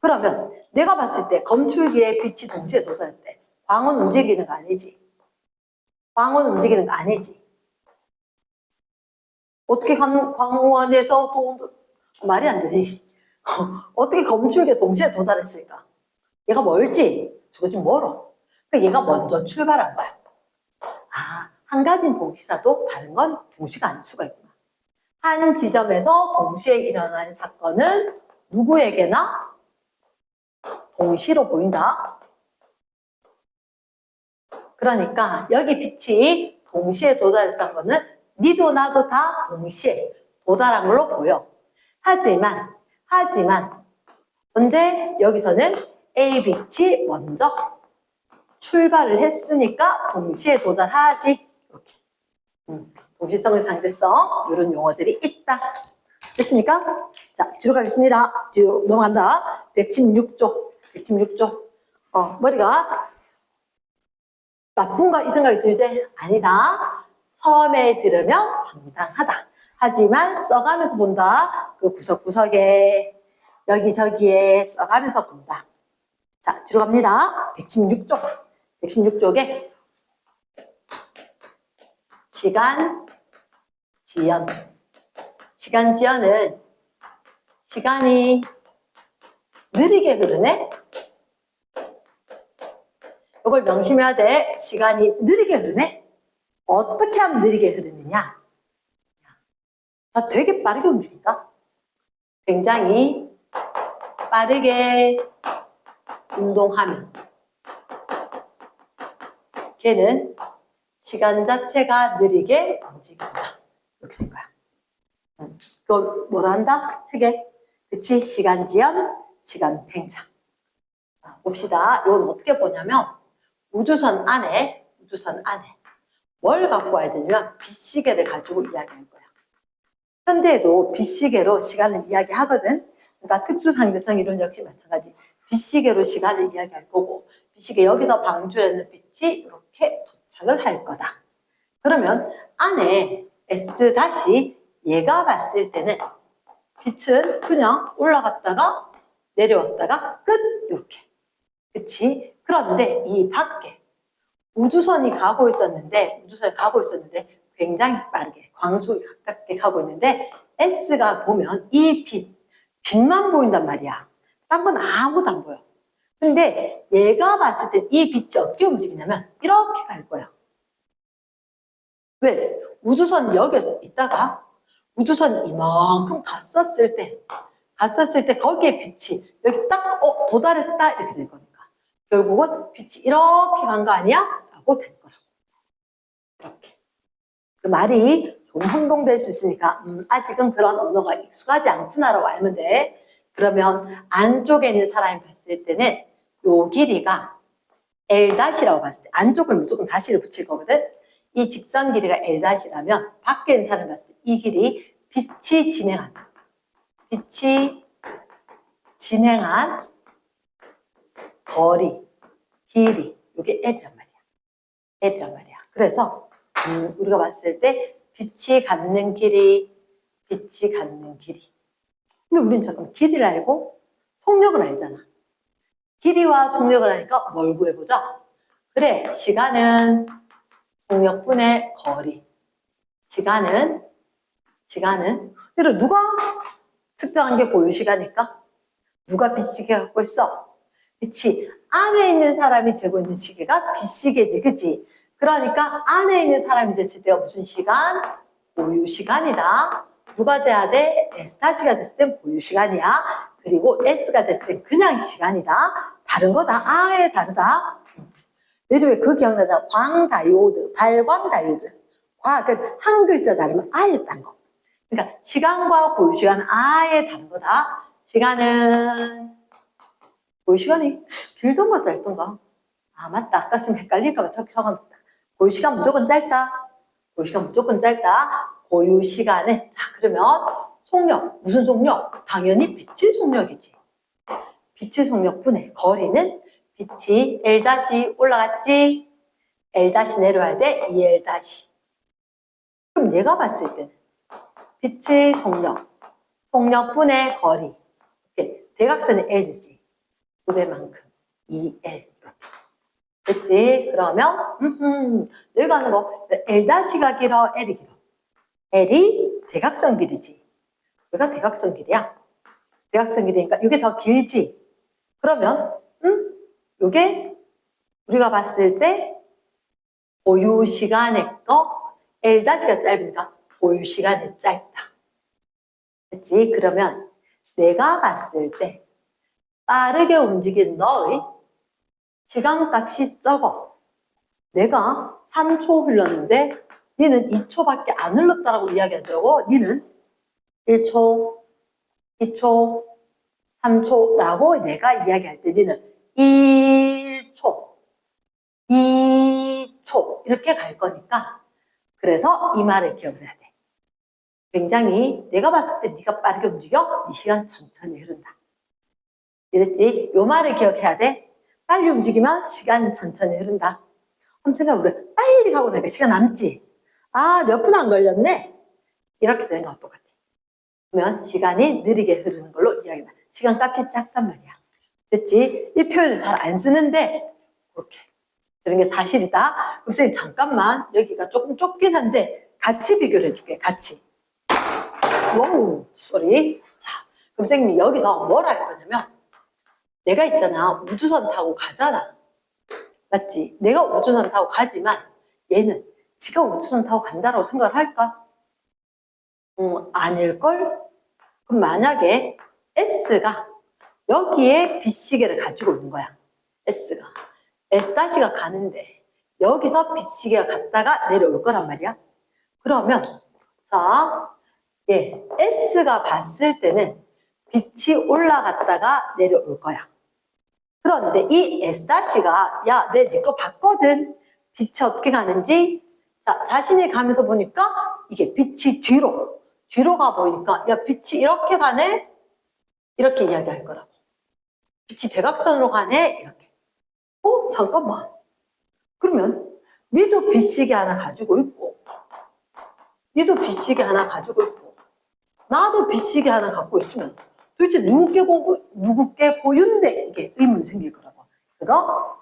그러면 내가 봤을 때 검출기에 빛이 동시에 도달할 때 광원 움직이는 거 아니지? 광원 움직이는 거 아니지? 어떻게 광원에서 말이 안 되지? 어떻게 검출기에 동시에 도달했을까? 얘가 멀지? 저거 좀 멀어. 그러니까 얘가 먼저 출발한 거야. 한 가지는 동시라도 다른 건 동시가 아닐 수가 있구나. 한 지점에서 동시에 일어난 사건은 누구에게나 동시로 보인다. 그러니까 여기 빛이 동시에 도달했던 거는 니도 나도 다 동시에 도달한 걸로 보여. 하지만 언제 여기서는 A 빛이 먼저 출발을 했으니까 동시에 도달하지. 이렇게. 동시성의 상대성 이런 용어들이 있다. 됐습니까? 자, 뒤로 가겠습니다. 뒤로 넘어간다. 116조. 머리가 나쁜가 이 생각이 들지? 아니다. 처음에 들으면 황당하다. 하지만 써가면서 본다. 그 구석구석에 여기저기에 써가면서 본다. 자, 뒤로 갑니다. 116조. 116쪽에 시간 지연. 시간 지연은 시간이 느리게 흐르네? 이걸 명심해야 돼. 시간이 느리게 흐르네? 어떻게 하면 느리게 흐르느냐? 자, 되게 빠르게 움직인다. 굉장히 빠르게 운동하면 걔는 시간 자체가 느리게 움직인다. 이렇게 된 거야. 그걸 뭐라 한다? 책에. 그치? 시간 지연, 시간 팽창. 봅시다. 이건 어떻게 보냐면 우주선 안에 뭘 갖고 와야 되냐면 빛시계를 가지고 이야기할 거야. 현대에도 빛시계로 시간을 이야기하거든. 그러니까 특수상대성 이론 역시 마찬가지. 빛시계로 시간을 이야기할 거고 빛시계 여기서 방출하는 빛이 이렇게 도착을 할 거다. 그러면 안에 S 다시 얘가 봤을 때는 빛은 그냥 올라갔다가 내려왔다가 끝 이렇게. 그치? 그런데 이 밖에 우주선이 가고 있었는데 굉장히 빠르게 광속이 가깝게 가고 있는데 S가 보면 이 빛만 보인단 말이야. 딴 건 아무것도 안 보여. 근데 얘가 봤을 때 이 빛이 어떻게 움직이냐면 이렇게 갈 거야. 왜? 우주선이 여기 있다가 우주선이 이만큼 갔었을 때 거기에 빛이 여기 딱 도달했다 이렇게 될 거니까 결국은 빛이 이렇게 간 거 아니야? 라고 될 거라고. 이렇게. 그 말이 좀 혼동될 수 있으니까 아직은 그런 언어가 익숙하지 않구나라고 알면 돼. 그러면 안쪽에 있는 사람이 봤을 때는 요 길이가 L-라고 봤을 때 안쪽을 무조건 다시를 붙일 거거든. 이 직선 길이가 L-라면 밖에 있는 사람이 봤을 때 이 길이 빛이 진행한 거리, 길이, 이게 L이란 말이야. 그래서 우리가 봤을 때 빛이 갖는 길이. 근데 우린 잠깐만 길이를 알고 속력을 알잖아. 길이와 속력을 아니까 뭘 구해보자. 그래, 시간은 속력분의 거리. 시간은 그리고 누가 측정한 게 고유시간일까? 누가 빛시계 갖고 있어? 그치? 안에 있는 사람이 재고 있는 시계가 빛시계지, 그치? 그러니까 안에 있는 사람이 됐을 때가 무슨 시간? 고유시간이다. 누가 돼야 돼? S-가 됐을 땐 고유시간이야. 그리고 S가 됐을 땐 그냥 시간이다. 다른 거다. 아예 다르다. 예를 들면 그 기억나잖아. 광다이오드, 발광다이오드. 한 글자 다르면 아예 딴 거. 그러니까 시간과 고유시간은 아예 다른 거다. 시간은 고유시간이 길던가 짧던가? 아 맞다. 아까 쓰면 헷갈릴까 봐 적어놨다. 고유시간 무조건 짧다. 고유시간은 자 그러면 속력. 무슨 속력? 당연히 빛의 속력이지. 빛의 속력분의 거리는 빛이 L- 올라갔지? L- 내려와야 돼. 2L-. 그럼 얘가 봤을 때는 빛의 속력분의 거리. 대각선의 L이지. 2배만큼 2L 이렇게. 됐지? 그러면 여기가 하는 거 L-가 길어, L이 길어. L이 대각선 길이지. 여기가 대각선 길이야. 대각선 길이니까 이게 더 길지. 그러면 이게 우리가 봤을 때 고유시간의 거 L-가 짧으니까 고유시간이 짧다. 됐지? 그러면 내가 봤을 때 빠르게 움직인 너의 시간값이 적어. 내가 3초 흘렀는데 니는 2초밖에 안 흘렀다라고 이야기하더라고. 니는 1초, 2초, 3초라고 내가 이야기할 때 니는 1초, 2초 이렇게 갈 거니까 그래서 이 말을 기억을 해야 돼. 굉장히 내가 봤을 때 네가 빠르게 움직여? 이 시간 천천히 흐른다. 이랬지? 요 말을 기억해야 돼. 빨리 움직이면 시간 천천히 흐른다. 한번 생각해보래. 빨리 가고 나니까 시간 남지? 아, 몇 분 안 걸렸네? 이렇게 되는 거와 똑같아. 그러면 시간이 느리게 흐르는 걸로 이야기한다. 시간값이 작단 말이야. 됐지? 이 표현을 잘 안 쓰는데 그렇게 되는 게 사실이다. 그럼 선생님 잠깐만 여기가 조금 좁긴 한데 같이 비교를 해줄게. 같이. 와우, 쏘리. 자, 그럼 선생님이 여기서 뭘 할 거냐면 내가 있잖아. 우주선 타고 가잖아. 맞지? 내가 우주선 타고 가지만 얘는 지가 우주선 타고 간다라고 생각을 할까? 아닐걸? 그럼 만약에 S가 여기에 빛시계를 가지고 있는 거야. S가. S-가 가는데 여기서 빛시계가 갔다가 내려올 거란 말이야. 그러면 자, S가 봤을 때는 빛이 올라갔다가 내려올 거야. 그런데 이 S-가 야, 네 거 봤거든. 빛이 어떻게 가는지. 자, 자신이 가면서 보니까 이게 빛이 뒤로 가 보이니까 야, 빛이 이렇게 가네? 이렇게 이야기할 거라고. 빛이 대각선으로 가네? 이렇게. 잠깐만. 그러면 니도 빛시계 하나 가지고 있고 니도 빛시계 하나 가지고 있고 나도 빛시계 하나 갖고 있으면 도대체 누구께 고유인데 이게 의문이 생길 거라고. 그거?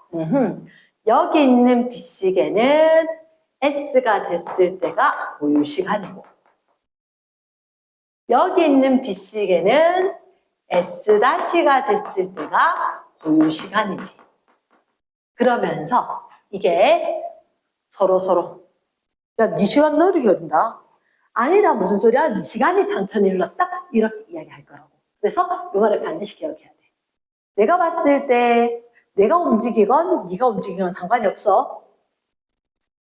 여기 있는 빛시계는 S가 쟀을 때가 고유 시간이고 여기 있는 빛시계는 S-가 쟀을 때가 고유 시간이지. 그러면서 이게 서로 야, 네 시간 느리게 흐른다. 아니다, 무슨 소리야? 네 시간이 천천히 흘렀다? 이렇게 이야기할 거라고. 그래서 이 말을 반드시 기억해야 돼. 내가 봤을 때 내가 움직이건 네가 움직이건 상관이 없어.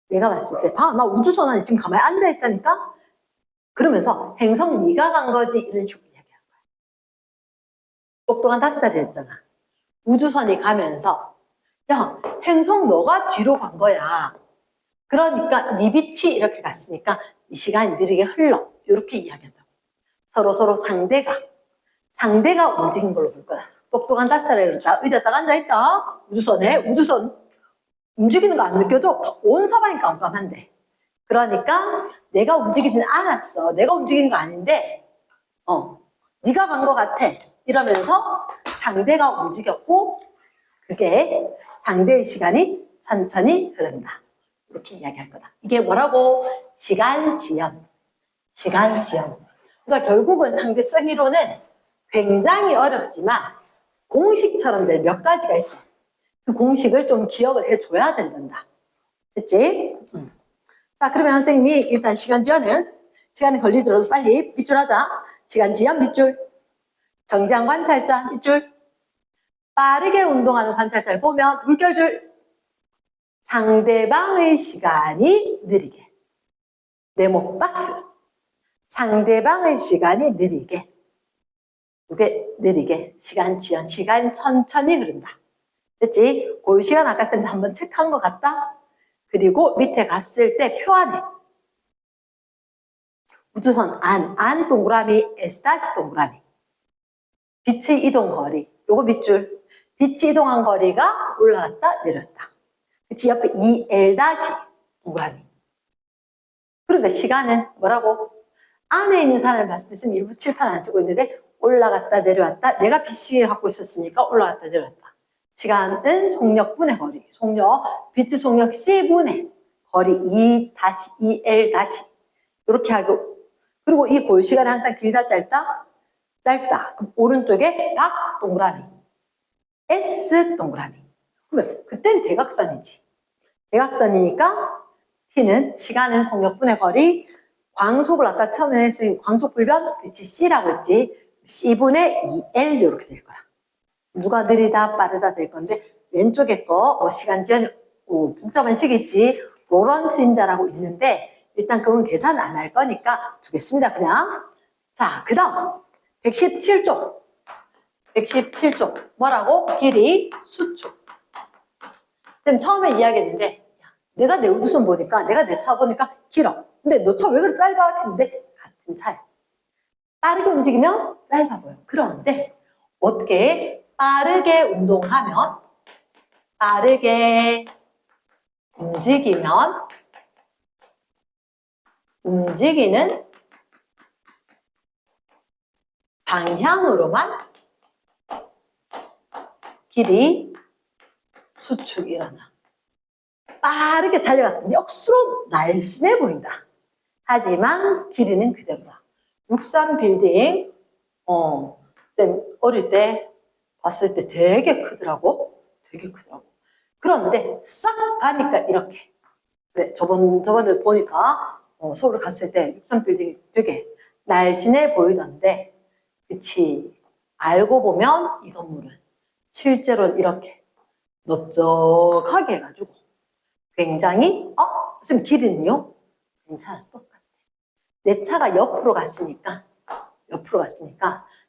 내가 봤을 때 봐, 나 우주선 안에 지금 가만히 앉아있다니까? 그러면서 행성 네가 간 거지 이런 식으로 이야기할 거야. 똑똑한 5살이 됐잖아. 우주선이 가면서 야, 행성 너가 뒤로 간 거야. 그러니까 네 빛이 이렇게 갔으니까 이 시간이 느리게 흘러. 이렇게 이야기한다고. 서로 상대가 움직인 걸로 볼 거야. 똑똑한 5살에 그랬다. 의자딱 앉아있다. 우주선 움직이는 거 안 느껴도 온 사방이 깜깜한데. 그러니까 내가 움직이진 않았어. 내가 움직인 거 아닌데 네가 간 거 같아. 이러면서 상대가 움직였고 그게 상대의 시간이 천천히 흐른다. 이렇게 이야기할 거다. 이게 뭐라고? 시간 지연. 그러니까 결국은 상대성 이론은 굉장히 어렵지만 공식처럼 된 몇 가지가 있어. 그 공식을 좀 기억을 해줘야 된단다. 됐지? 자, 그러면 선생님이 일단 시간 지연은 시간이 걸리더라도 빨리 밑줄 하자. 시간 지연 밑줄. 정지한 관찰자 밑줄. 빠르게 운동하는 관찰자를 보면 물결줄. 상대방의 시간이 느리게. 네모 박스. 상대방의 시간이 느리게. 이게 느리게. 시간 지연. 시간 천천히 흐른다. 됐지? 고유 시간 아까 쌤도 한번 체크한 것 같다? 그리고 밑에 갔을 때 표 안에 우주선 안 동그라미, S- 동그라미. 빛의 이동 거리. 요거 밑줄. 빛이 이동한 거리가 올라갔다 내렸다. 그치? 옆에 EL- 동그라미. 그러니까 시간은 뭐라고? 안에 있는 사람을 봤을 때 지금 일부 칠판 안 쓰고 있는데 올라갔다 내려왔다. 내가 빛이 갖고 있었으니까 올라갔다 내려왔다. 시간은 속력분의 거리. 빛의 속력 C분의 거리 E-EL- 이렇게 하고. 그리고 이 고유 시간은 항상 길다 짧다? 짧다. 그럼 오른쪽에 박 동그라미. S 동그라미. 그러면 그땐 대각선이지. 대각선이니까 T는 시간은 속력분의 거리, 광속을 아까 처음에 했으니 광속불변, 그치, C라고 했지. C분의 EL 이렇게 될 거야. 누가 느리다 빠르다 될 건데 왼쪽에 거 시간 지연 복잡한 식이지. 로런츠인자라고 있는데 일단 그건 계산 안 할 거니까 두겠습니다. 그냥. 자, 그 다음 117쪽. 뭐라고? 길이 수축. 쌤 처음에 이야기했는데 내가 내 우주선 보니까 내가 내 차 보니까 길어. 근데 너 차 왜 그렇게 짧아? 했는데 같은 차야. 빠르게 움직이면 짧아 보여. 그런데 어떻게 빠르게 운동하면 빠르게 움직이면 움직이는 방향으로만 길이 수축이 일어나. 빠르게 달려갔더니 억수로 날씬해 보인다. 하지만 길이는 그대로다. 63 빌딩 쌤 어릴 때 봤을 때 되게 크더라고. 그런데 싹 가니까 이렇게. 네, 저번에 보니까 서울 갔을 때 63 빌딩이 되게 날씬해 보이던데 그치. 알고 보면 이 건물은 실제로는 이렇게 넓적하게 해가지고 굉장히 선생님 길이는요? 괜찮아, 똑같아. 내 차가 옆으로 갔으니까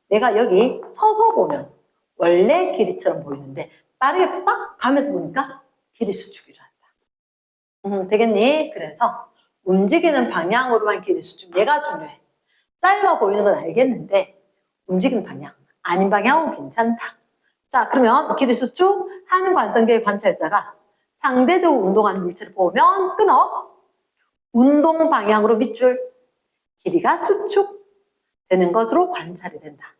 내가 여기 서서 보면 원래 길이처럼 보이는데 빠르게 빡 가면서 보니까 길이 수축이 일어난다. 되겠니? 그래서 움직이는 방향으로만 길이 수축. 얘가 중요해. 짧아 보이는 건 알겠는데 움직이는 방향, 아닌 방향은 괜찮다. 자, 그러면 길이 수축 한 관성계의 관찰자가 상대적으로 운동하는 물체를 보면 끊어. 운동 방향으로 밑줄 길이가 수축되는 것으로 관찰이 된다.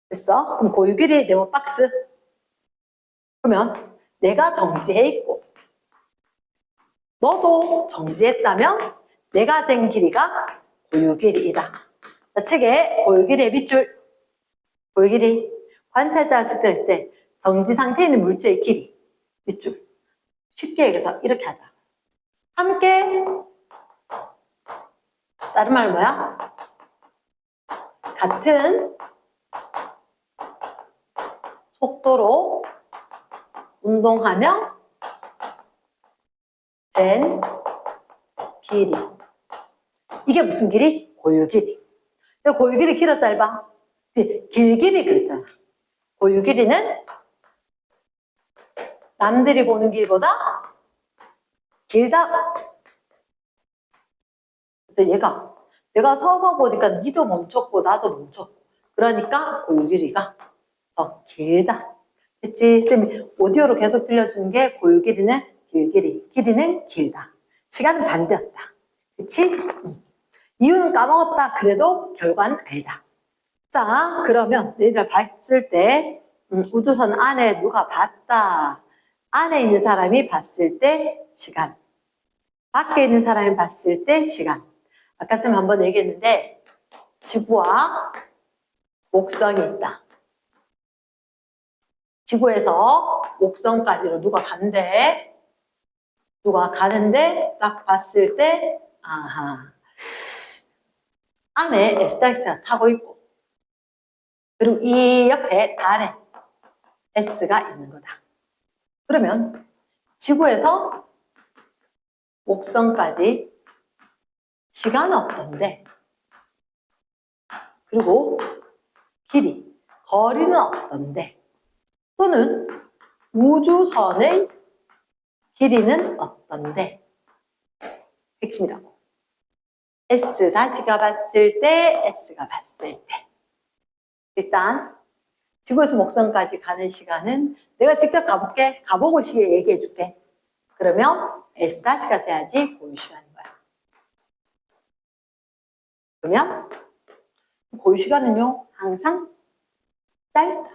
됐어? 그럼 고유 길이 네모 박스. 그러면 내가 정지해 있고 너도 정지했다면 내가 된 길이가 고유 길이이다. 자, 책에 고유 길이의 밑줄, 고유 길이 관찰자가 측정했을 때 정지 상태에 있는 물체의 길이 밑줄. 쉽게 얘기해서 이렇게 하자. 함께 다른 말은 뭐야? 같은 속도로 운동하며 된 길이. 이게 무슨 길이? 고유 길이. 고유 길이 길어 짧아? 길 길이 그랬잖아. 고유 길이는 남들이 보는 길보다 길다. 얘가 내가 서서 보니까 니도 멈췄고 나도 멈췄고 그러니까 고유 길이가 더 길다. 됐지? 쌤이 오디오로 계속 들려주는 게 고유 길이는 길길이, 길이는 길다. 시간은 반대였다. 그치? 이유는 까먹었다. 그래도 결과는 알자. 자, 그러면 너희들 봤을 때 우주선 안에 누가 봤다. 안에 있는 사람이 봤을 때 시간. 밖에 있는 사람이 봤을 때 시간. 아까 쌤 한번 얘기했는데 지구와 목성이 있다. 지구에서 목성까지로 누가 간대. 누가 가는데 딱 봤을 때 아하 안에 SX가 타고 있고 그리고 이 옆에 달에 S가 있는 거다. 그러면 지구에서 목성까지 시간은 어떤데 그리고 길이, 거리는 어떤데 또는 우주선의 길이는 어떤데 핵심이라고. S-가 봤을 때, S가 봤을 때. 일단 지구에서 목성까지 가는 시간은 내가 직접 가볼게. 가보고 시에 얘기해 줄게. 그러면 S-가 돼야지 고유 시간인 거야. 그러면 고유 시간은요 항상 짧다.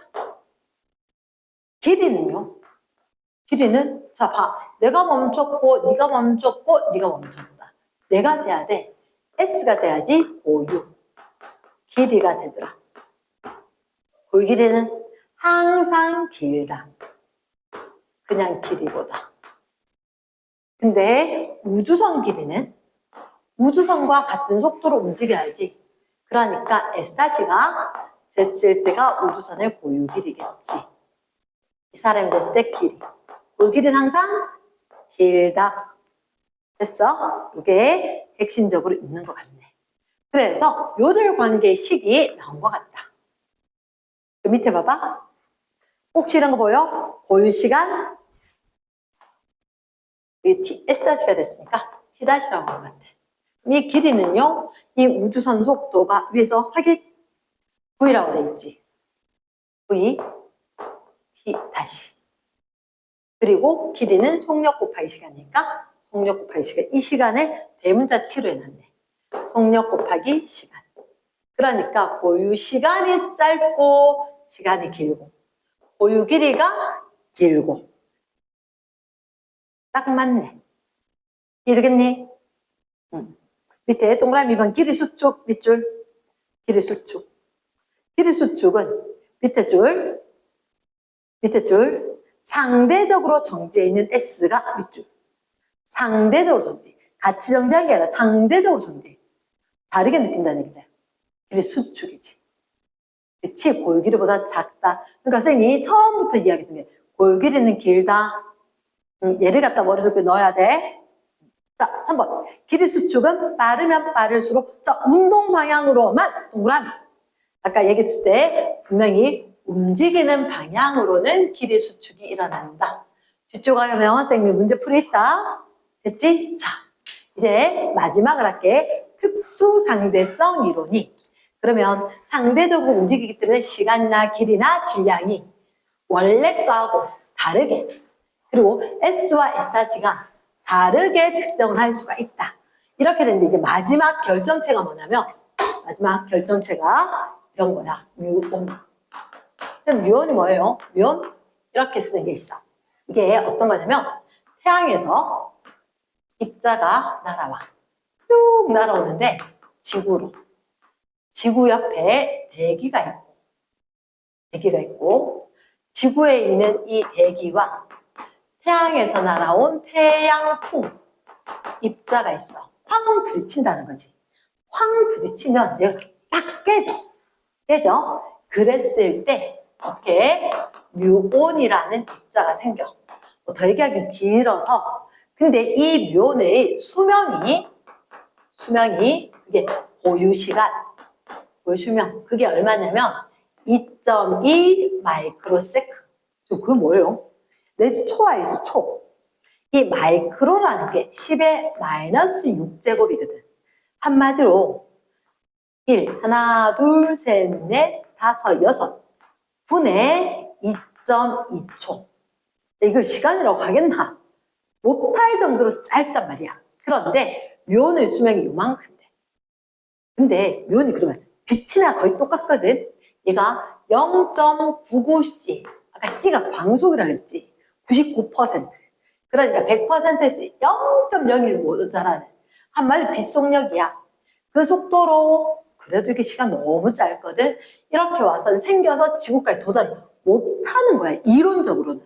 길이는요? 길이는 자 봐. 내가 멈췄고 네가 멈췄고 네가 멈췄다. 내가 돼야 돼. S가 돼야지 고유 길이가 되더라. 고유 길이는 항상 길다. 그냥 길이보다. 근데 우주선 길이는 우주선과 같은 속도로 움직여야지. 그러니까 S-가 됐을 때가 우주선의 고유 길이겠지. 이 사람이 됐을 때 길이. 고유 길이는 항상 길다. 됐어? 이게 핵심적으로 있는 것 같네. 그래서 요들 관계의 식이 나온 것 같다. 그 밑에 봐봐. 혹시 이런 거 보여? 고유 시간. 이 S-가 됐으니까 T-라고 한 것 같아. 이 길이는요, 이 우주선 속도가 위에서 확인 V라고 돼 있지. V, T 다시. 그리고 길이는 속력 곱하기 시간이니까 속력 곱하기 시간. 이 시간을 대문자 T로 해놨네. 속력 곱하기 시간. 그러니까 고유 시간이 짧고 시간이 길고 고유 길이가 길고 딱 맞네. 이해되겠니? 밑에 동그라미 2번 길이 수축 밑줄. 길이 수축. 길이 수축은 밑에 줄 상대적으로 정지해 있는 S가 밑줄. 상대적으로 정지. 같이 정지한 게 아니라 상대적으로 정지. 다르게 느낀다는 얘기죠. 길이 수축이지. 그치? 골 길이보다 작다. 그러니까 선생님이 처음부터 이야기했던 게 골 길이는 길다. 얘를 갖다 머릿속에 넣어야 돼. 자, 3번. 길이 수축은 빠르면 빠를수록 자, 운동 방향으로만 동그라미. 아까 얘기했을 때 분명히 움직이는 방향으로는 길이 수축이 일어난다. 뒤쪽 가면 선생님이 문제풀이 있다. 됐지? 자, 이제 마지막을 할게. 특수상대성 이론이. 그러면 상대적으로 움직이기 때문에 시간이나 길이나 질량이 원래 거하고 다르게 그리고 S와 SRC가 다르게 측정을 할 수가 있다. 이렇게 되는데 이제 마지막 결정체가 뭐냐면 마지막 결정체가 이런 거야. 뮤온. 그럼 뮤온이 뭐예요? 뮤온 이렇게 쓰는 게 있어. 이게 어떤 거냐면 태양에서 입자가 날아와. 쭉 날아오는데 지구로. 지구 옆에 대기가 있고 지구에 있는 이 대기와 태양에서 날아온 태양풍 입자가 있어. 확 부딪힌다는 거지. 확 부딪히면 얘가 딱 깨져. 그랬을 때 어떻게 뮤온이라는 입자가 생겨. 더 얘기하기 길어서 근데 이 뮤온의 수명이 그게 고유수명 그게 얼마냐면 2.2 마이크로세컨드. 그게 뭐예요? 내지 초 알지? 초. 이 마이크로라는 게 10의 마이너스 6제곱이거든. 한마디로 1, 하나, 둘, 셋, 넷, 다섯, 여섯 분의 2.2초. 이걸 시간이라고 하겠나? 못할 정도로 짧단 말이야. 그런데 뮤온의 수명이 요만큼 돼. 근데 뮤온이 그러면 빛이나 거의 똑같거든. 얘가 0.99C. 아까 C가 광속이라고 했지. 99%. 그러니까 100%에서 0.01 모자라는 한마디로 빛속력이야. 그 속도로 그래도 이게 시간 너무 짧거든. 이렇게 와서 생겨서 지구까지 도달 못하는 거야. 이론적으로는.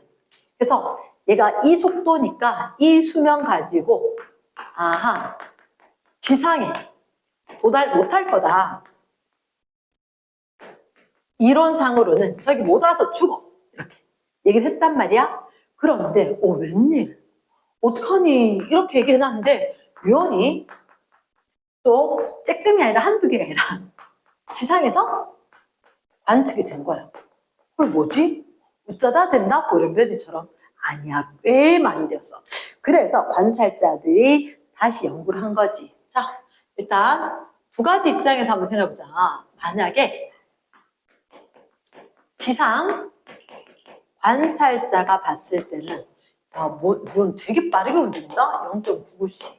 그래서 얘가 이 속도니까 이 수명 가지고 지상에 도달 못할 거다. 이론상으로는 저기 못 와서 죽어. 이렇게 얘기를 했단 말이야. 그런데 웬일? 어떡하니? 이렇게 얘기를 해놨는데 뮤온이 또 쬐끔이 아니라 한두 개가 아니라 지상에서 관측이 된 거야. 그걸 뭐지? 웃자다 된다? 고려변이처럼. 아니야. 꽤 많이 되었어. 그래서 관찰자들이 다시 연구를 한 거지. 자, 일단 두 가지 입장에서 한번 생각해보자. 만약에 지상 관찰자가 봤을 때는 뭐 되게 빠르게 움직인다? 0.99C.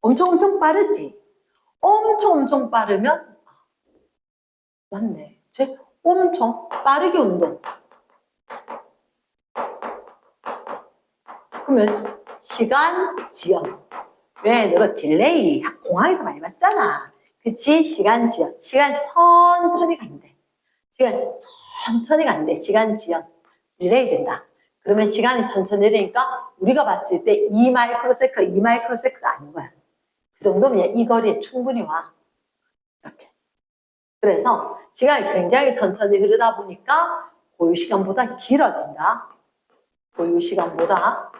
엄청 빠르지? 엄청 빠르면 맞네. 쟤 엄청 빠르게 운동. 그러면 시간 지연. 왜? 너가 딜레이 공항에서 많이 봤잖아. 그치? 시간 지연. 시간 천천히 간대. 시간 지연. 딜레이 된다. 그러면 시간이 천천히 흐르니까 우리가 봤을 때 2마이크로세컨드가 아닌 거야. 그 정도면 이 거리에 충분히 와. 이렇게. 그래서 시간이 굉장히 천천히 흐르다 보니까 고유 시간보다 길어진다. 고유 시간보다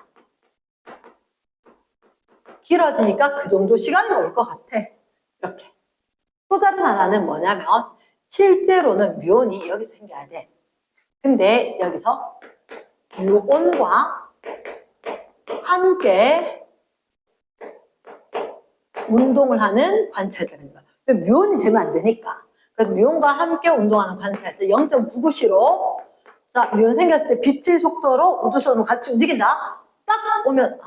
길어지니까 그 정도 시간이 올 것 같아. 이렇게. 또 다른 하나는 뭐냐면 실제로는 뮤온이 여기서 생겨야 돼. 근데 여기서 뮤온과 함께 운동을 하는 관찰자가 있는 거야. 뮤온이 재면 안 되니까. 그래서 뮤온과 함께 운동하는 관찰자 0.99C로 자, 뮤온 생겼을 때 빛의 속도로 우주선으로 같이 움직인다. 딱 오면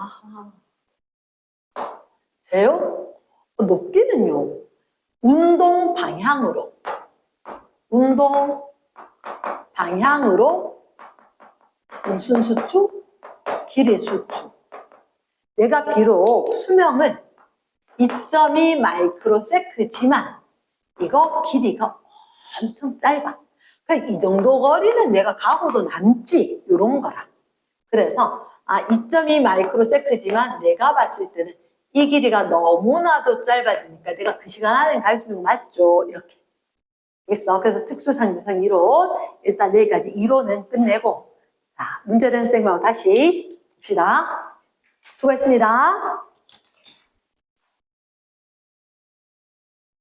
돼요? 높기는요. 운동 방향으로 무슨 수축? 길이 수축. 내가 비록 수명은 2.2 마이크로세컨드지만 이거 길이가 엄청 짧아. 그러니까 이 정도 거리는 내가 가고도 남지. 이런 거라. 그래서 2.2 마이크로세컨드지만 내가 봤을 때는 이 길이가 너무나도 짧아지니까 내가 그 시간 안에 갈 수 있는 거 맞죠? 이렇게. 알겠어? 그래서 특수상대성 이론 일단 여기까지 이론은 끝내고 자 문제는 선생님하고 다시 봅시다. 수고했습니다.